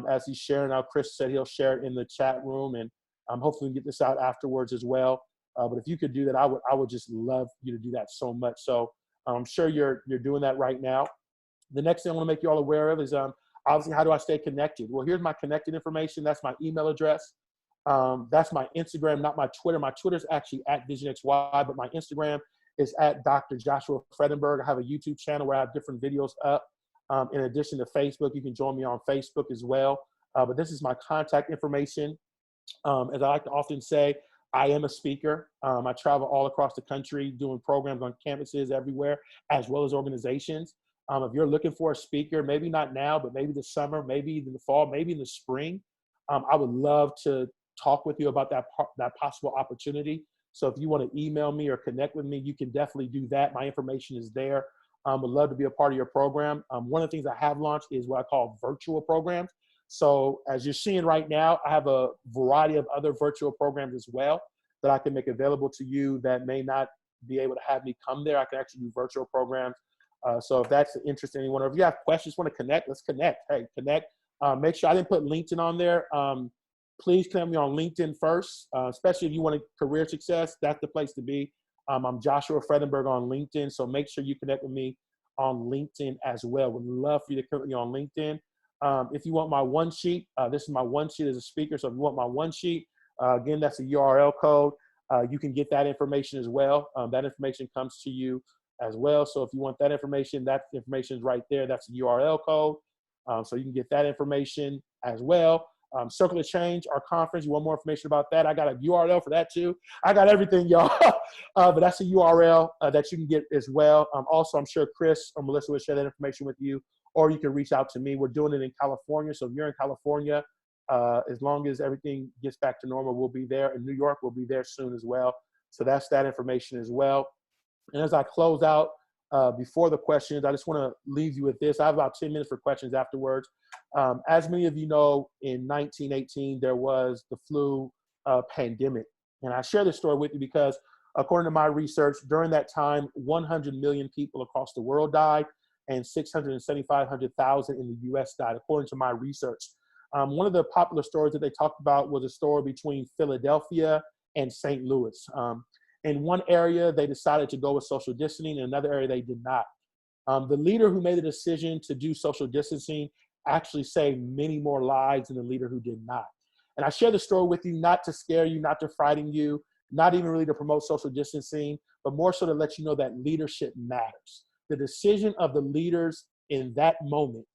[SPEAKER 2] As he's sharing now, Chris said he'll share it in the chat room, and hopefully we can get this out afterwards as well. But if you could do that, I would just love you to do that so much. So I'm sure you're doing that right now. The next thing I want to make you all aware of is obviously, how do I stay connected? Well, here's my connected information. That's my email address. That's my Instagram, not my Twitter. My Twitter is actually at VisionXY, but my Instagram is at Dr. Joshua Fredenburg. I have a YouTube channel where I have different videos up. In addition to Facebook, you can join me on Facebook as well. But this is my contact information. As I like to often say, I am a speaker. I travel all across the country doing programs on campuses everywhere, as well as organizations. If you're looking for a speaker, maybe not now, but maybe this summer, maybe in the fall, maybe in the spring, I would love to talk with you about that possible opportunity. So if you want to email me or connect with me, you can definitely do that. My information is there. Would love to be a part of your program. One of the things I have launched is what I call virtual programs. So as you're seeing right now, I have a variety of other virtual programs as well that I can make available to you that may not be able to have me come there. I can actually do virtual programs. So if that's an interest in anyone, or if you have questions, want to connect, let's connect. Hey, connect. Make sure I didn't put LinkedIn on there. Please connect me on LinkedIn first, especially if you want a career success. That's the place to be. I'm Joshua Fredenburg on LinkedIn, so make sure you connect with me on LinkedIn as well. Would love for you to connect with me on LinkedIn. If you want my one sheet, this is my one sheet as a speaker. So if you want my one sheet, again, that's a URL code. You can get that information as well. That information comes to you as well. So if you want that information is right there. That's a URL code. So you can get that information as well. Circle of Change, our conference. You want more information about that? I got a URL for that too. I got everything, y'all. But that's a URL that you can get as well. Also, I'm sure Chris or Melissa will share that information with you, or you can reach out to me. We're doing it in California. So if you're in California, as long as everything gets back to normal, we'll be there. In New York, we'll be there soon as well. So that's that information as well. And as I close out, before the questions, I just want to leave you with this. I have about 10 minutes for questions afterwards. As many of you know, in 1918, there was the flu pandemic. And I share this story with you because according to my research, during that time, 100 million people across the world died and 675,000 in the US died, according to my research. One of the popular stories that they talked about was a story between Philadelphia and St. Louis. In one area, they decided to go with social distancing. In another area, they did not. The leader who made the decision to do social distancing actually saved many more lives than the leader who did not. And I share the story with you, not to scare you, not to frighten you, not even really to promote social distancing, but more so to let you know that leadership matters. The decision of the leaders in that moment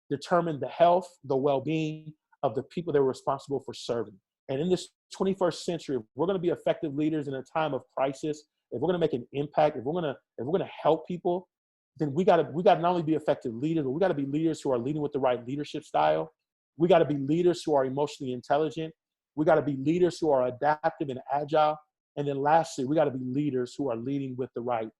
[SPEAKER 2] determined the health, the well-being of the people they were responsible for serving. And in this 21st century, if we're going to be effective leaders in a time of crisis, if we're going to make an impact, if we're going to help people, then we got to not only be effective leaders, but we got to be leaders who are leading with the right leadership style. We got to be leaders who are emotionally intelligent. We got to be leaders who are adaptive and agile. And then lastly, we got to be leaders who are leading with the right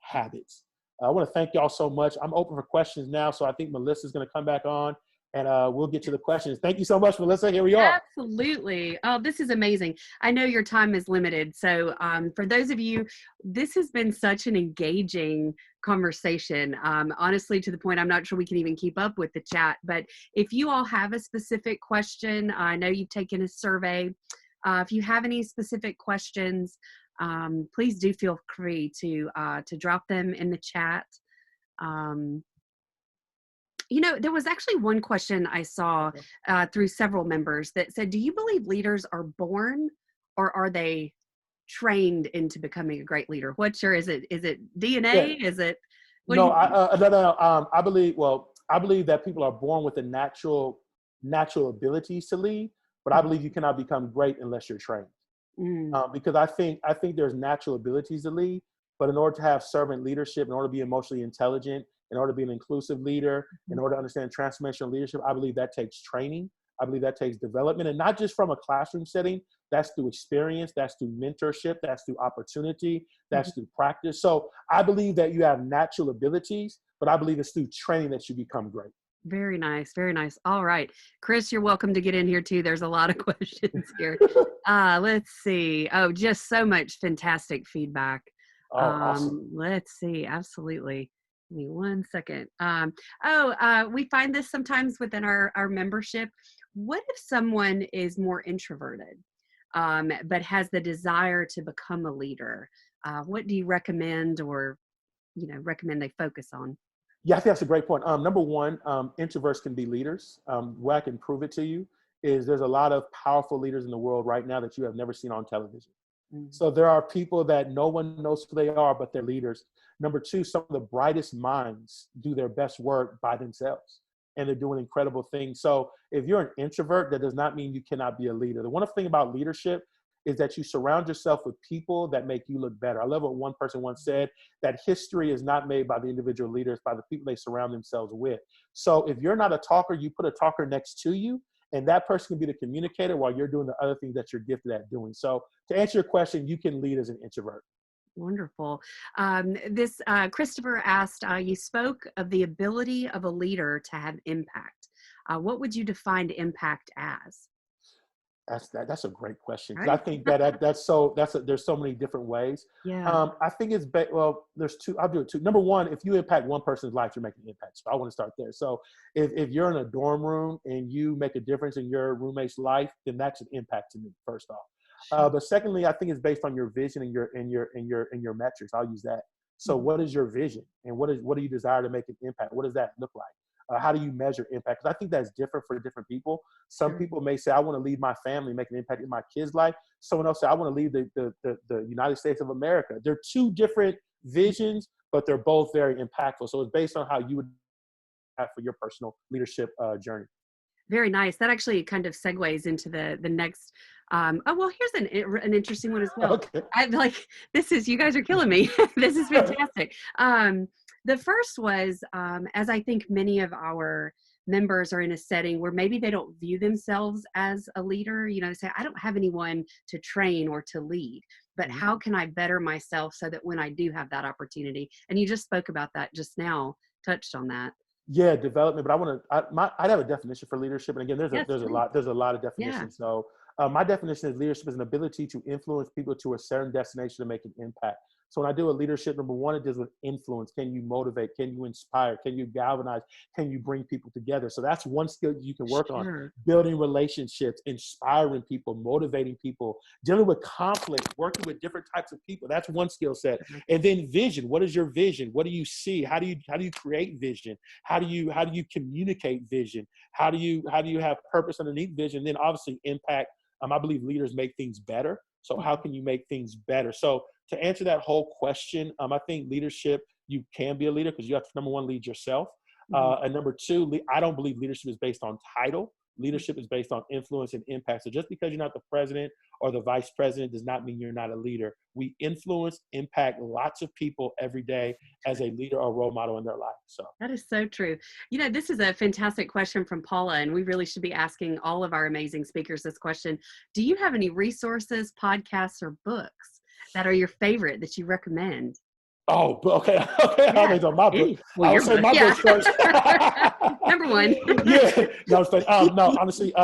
[SPEAKER 2] habits. I want to thank y'all so much. I'm open for questions now, so I think Melissa's going to come back on. And we'll get to the questions. Thank you so much, Melissa. Here we are.
[SPEAKER 1] Absolutely. Oh, this is amazing. I know your time is limited. So for those of you, this has been such an engaging conversation. Honestly, to the point, I'm not sure we can even keep up with the chat. But if you all have a specific question, I know you've taken a survey. If you have any specific questions, please do feel free to drop them in the chat. You know, there was actually one question I saw through several members that said, do you believe leaders are born or are they trained into becoming a great leader? Is it DNA?
[SPEAKER 2] Yeah.
[SPEAKER 1] Is it?
[SPEAKER 2] No, I believe that people are born with the natural abilities to lead, but I believe you cannot become great unless you're trained. Because I think there's natural abilities to lead, but in order to have servant leadership, in order to be emotionally intelligent, in order to be an inclusive leader, in order to understand transformational leadership, I believe that takes training. I believe that takes development, and not just from a classroom setting. That's through experience, that's through mentorship, that's through opportunity, that's through practice. So I believe that you have natural abilities, but I believe it's through training that you become great.
[SPEAKER 1] Very nice. Very nice. All right. Chris, you're welcome to get in here too. There's a lot of questions here. Let's see. Oh, just so much fantastic feedback.
[SPEAKER 2] Oh, awesome.
[SPEAKER 1] Let's see. Absolutely. Give me 1 second. We find this sometimes within our membership. What if someone is more introverted, but has the desire to become a leader? What do you recommend recommend they focus on?
[SPEAKER 2] Yeah, I think that's a great point. Number one, introverts can be leaders. What I can prove it to you is there's a lot of powerful leaders in the world right now that you have never seen on television. So there are people that no one knows who they are, but they're leaders. Number two, some of the brightest minds do their best work by themselves. and they're doing incredible things. So if you're an introvert, that does not mean you cannot be a leader. The wonderful thing about leadership is that you surround yourself with people that make you look better. I love what one person once said, that history is not made by the individual leaders, by the people they surround themselves with. So if you're not a talker, you put a talker next to you, and that person can be the communicator while you're doing the other things that you're gifted at doing. So to answer your question, you can lead as an introvert.
[SPEAKER 1] Wonderful. Christopher asked, you spoke of the ability of a leader to have impact. What would you define impact as?
[SPEAKER 2] That's a great question. 'Cause
[SPEAKER 1] Right?
[SPEAKER 2] I think there's so many different ways.
[SPEAKER 1] Yeah.
[SPEAKER 2] I think there's two. I'll do it two. Number one, if you impact one person's life, you're making an impact. So I want to start there. So if you're in a dorm room and you make a difference in your roommate's life, then that's an impact to me, first off. But secondly, I think it's based on your vision and your metrics. I'll use that. So what is your vision, and what do you desire to make an impact? What does that look like? How do you measure impact? Because I think that's different for different people. Some people may say, I want to lead my family, make an impact in my kids' life. Someone else say, I want to lead the United States of America. They're two different visions, but they're both very impactful. So it's based on how you would have for your personal leadership journey.
[SPEAKER 1] Very nice. That actually kind of segues into the next. Here's an interesting one as well.
[SPEAKER 2] Okay.
[SPEAKER 1] I'm like, you guys are killing me. This is fantastic. The first was, as I think many of our members are in a setting where maybe they don't view themselves as a leader, they say, I don't have anyone to train or to lead, but how can I better myself so that when I do have that opportunity, and you just spoke about that just now, touched on that.
[SPEAKER 2] Yeah, development. But I'd have a definition for leadership. And again, there's a lot of definitions.
[SPEAKER 1] Yeah.
[SPEAKER 2] So my definition is leadership is an ability to influence people to a certain destination to make an impact. So when I do a leadership, number one, it deals with influence. Can you motivate? Can you inspire? Can you galvanize? Can you bring people together? So that's one skill you can work on. Building relationships, inspiring people, motivating people, dealing with conflict, working with different types of people. That's one skill set. And then vision. What is your vision? What do you see? How do you create vision? How do you communicate vision? How do you have purpose underneath vision? Then obviously impact. I believe leaders make things better. So how can you make things better? So to answer that whole question, I think leadership, you can be a leader because you have to, number one, lead yourself. And number two, I don't believe leadership is based on title. Leadership is based on influence and impact. So just because you're not the president or the vice president does not mean you're not a leader. We influence, impact lots of people every day as a leader or role model in their life. So
[SPEAKER 1] that is so true. This is a fantastic question from Paula, and we really should be asking all of our amazing speakers this question. Do you have any resources, podcasts, or books that are your favorite that you recommend?
[SPEAKER 2] Oh, okay. Yeah. I mean, on my book.
[SPEAKER 1] Well, your book,
[SPEAKER 2] book first.
[SPEAKER 1] Number one.
[SPEAKER 2] Yeah. No, no, honestly,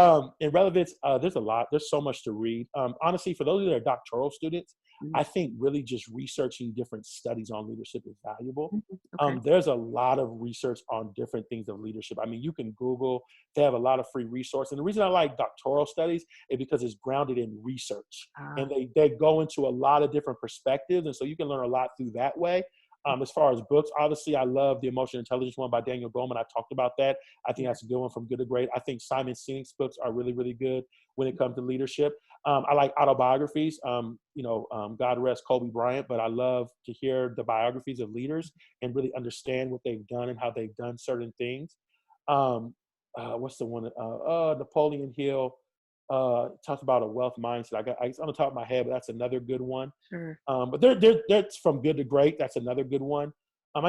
[SPEAKER 2] in relevance, there's so much to read. Honestly, for those that are doctoral students, I think really just researching different studies on leadership is valuable.
[SPEAKER 1] Okay.
[SPEAKER 2] There's a lot of research on different things of leadership. I mean, you can Google, they have a lot of free resources. And the reason I like doctoral studies is because it's grounded in research. And they go into a lot of different perspectives. And so you can learn a lot through that way. As far as books, obviously, I love the Emotional Intelligence one by Daniel Goleman. I talked about that. I think that's a good one, From Good to Great. I think Simon Sinek's books are really, really good when it comes to leadership. I like autobiographies. God rest Kobe Bryant, but I love to hear the biographies of leaders and really understand what they've done and how they've done certain things. What's the one? Napoleon Hill talks about a wealth mindset. It's on the top of my head, but that's another good one.
[SPEAKER 1] Sure.
[SPEAKER 2] But that's From Good to Great. That's another good one.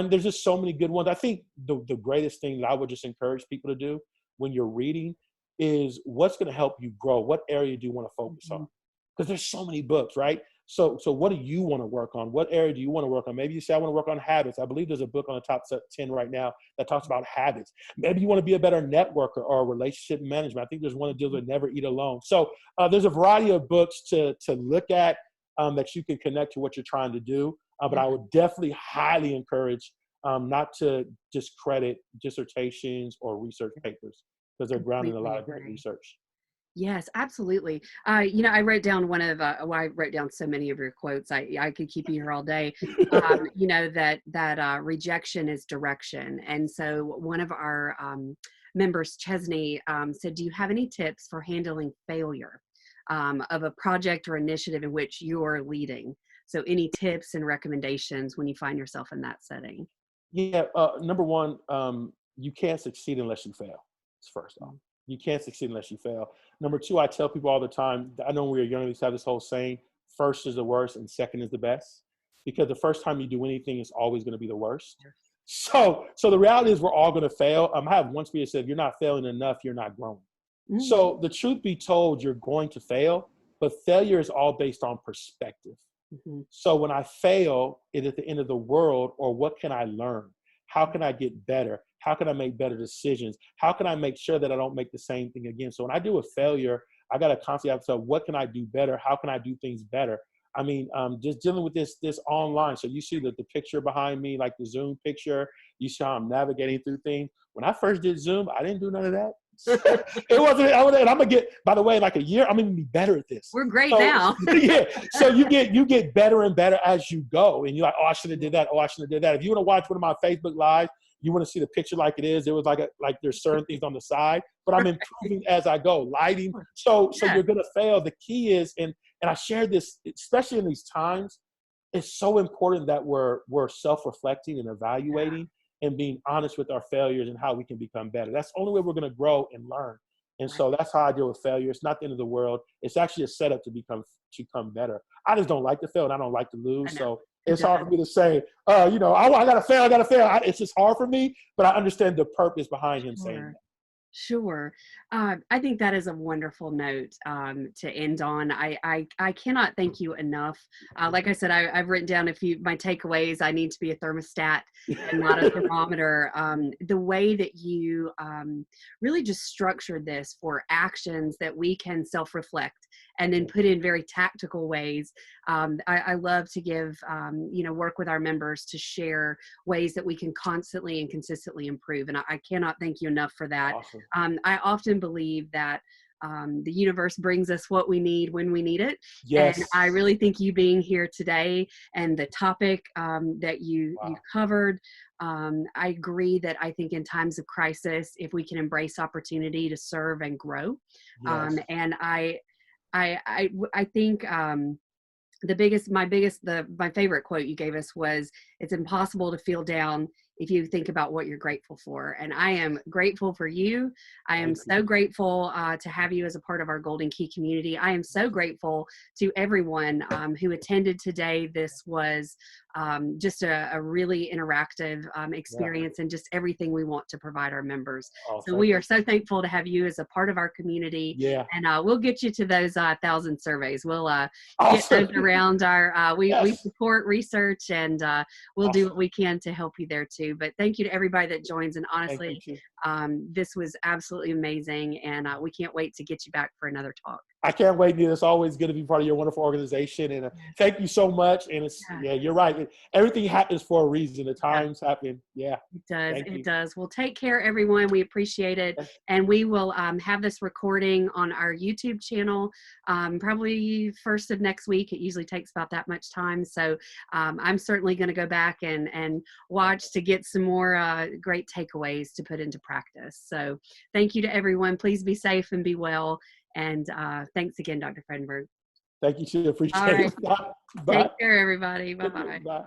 [SPEAKER 2] There's just so many good ones. I think the greatest thing that I would just encourage people to do when you're reading is what's going to help you grow. What area do you want to focus on? Because there's so many books, right? So what do you want to work on? What area do you want to work on? Maybe you say, I want to work on habits. I believe there's a book on the top 10 right now that talks about habits. Maybe you want to be a better networker or relationship management. I think there's one that deals with never eat alone. So there's a variety of books to look at that you can connect to what you're trying to do. But I would definitely highly encourage not to discredit dissertations or research papers because they're grounded in a lot of great research.
[SPEAKER 1] Yes, absolutely. I wrote down I wrote down so many of your quotes. I could keep you here all day. That rejection is direction. And so one of our members, Chesney, said, do you have any tips for handling failure of a project or initiative in which you're leading? So any tips and recommendations when you find yourself in that setting?
[SPEAKER 2] Yeah. Number one, you can't succeed unless you fail. First off, you can't succeed unless you fail. Number two, I tell people all the time, I know when we were young, we used to have this whole saying, first is the worst and second is the best. Because the first time you do anything is always going to be the worst. So the reality is we're all going to fail. I have one speaker said, if you're not failing enough, you're not growing. So the truth be told, you're going to fail, but failure is all based on perspective. So when I fail, it at the end of the world, or what can I learn? How can I get better? How can I make better decisions? How can I make sure that I don't make the same thing again? So when I do a failure, I got to constantly have to say, what can I do better? How can I do things better? I mean, just dealing with this online. So you see the picture behind me, like the Zoom picture. You see how I'm navigating through things. When I first did Zoom, I didn't do none of that. It wasn't, and I'm gonna get, by the way, like a year, I'm gonna be better at this.
[SPEAKER 1] We're great now.
[SPEAKER 2] Yeah. So you get better and better as you go. And you're like, oh, I should have did that. Oh, I should have did that. If you want to watch one of my Facebook lives, you want to see the picture like it is. It was like there's certain things on the side, but I'm improving as I go. Lighting. So you're gonna fail. The key is, and I share this, especially in these times, it's so important that we're self-reflecting and evaluating and being honest with our failures and how we can become better. That's the only way we're going to grow and learn. And so that's how I deal with failure. It's not the end of the world. It's actually a setup to become better. I just don't like to fail and I don't like to lose. So it's hard for me to say, I got to fail. It's just hard for me, but I understand the purpose behind him saying that.
[SPEAKER 1] Sure. I think that is a wonderful note to end on. I cannot thank you enough. Like I said, I've written down my takeaways. I need to be a thermostat and not a thermometer. The way that you really just structured this for actions that we can self-reflect and then put in very tactical ways. I love to give, work with our members to share ways that we can constantly and consistently improve. And I cannot thank you enough for that.
[SPEAKER 2] Awesome.
[SPEAKER 1] I often believe that the universe brings us what we need when we need it.
[SPEAKER 2] Yes.
[SPEAKER 1] And I really think you being here today and the topic that you covered, I agree that I think in times of crisis, if we can embrace opportunity to serve and grow, and I think my favorite quote you gave us was, it's impossible to feel down if you think about what you're grateful for. And I am grateful for you. I am so grateful to have you as a part of our Golden Key community. I am so grateful to everyone who attended today. This was just a really interactive experience and just everything we want to provide our members. So we are so thankful to have you as a part of our community. Yeah. And we'll get you to those 1,000 surveys. We'll get those around our, we support research and we'll do what we can to help you there too. But thank you to everybody that joins. And honestly, this was absolutely amazing. And we can't wait to get you back for another talk.
[SPEAKER 2] I can't wait, Nita. It's always good to be part of your wonderful organization. And thank you so much. And it's, you're right. Everything happens for a reason. The times happen. Yeah.
[SPEAKER 1] It does. It does. Well, take care, everyone. We appreciate it. And we will have this recording on our YouTube channel probably first of next week. It usually takes about that much time. So I'm certainly going to go back and watch to get some more great takeaways to put into practice. So thank you to everyone. Please be safe and be well. And thanks again, Dr. Fredenburg.
[SPEAKER 2] Thank you, too. Appreciate it.
[SPEAKER 1] Bye. Take care, everybody. Bye-bye.
[SPEAKER 2] Bye.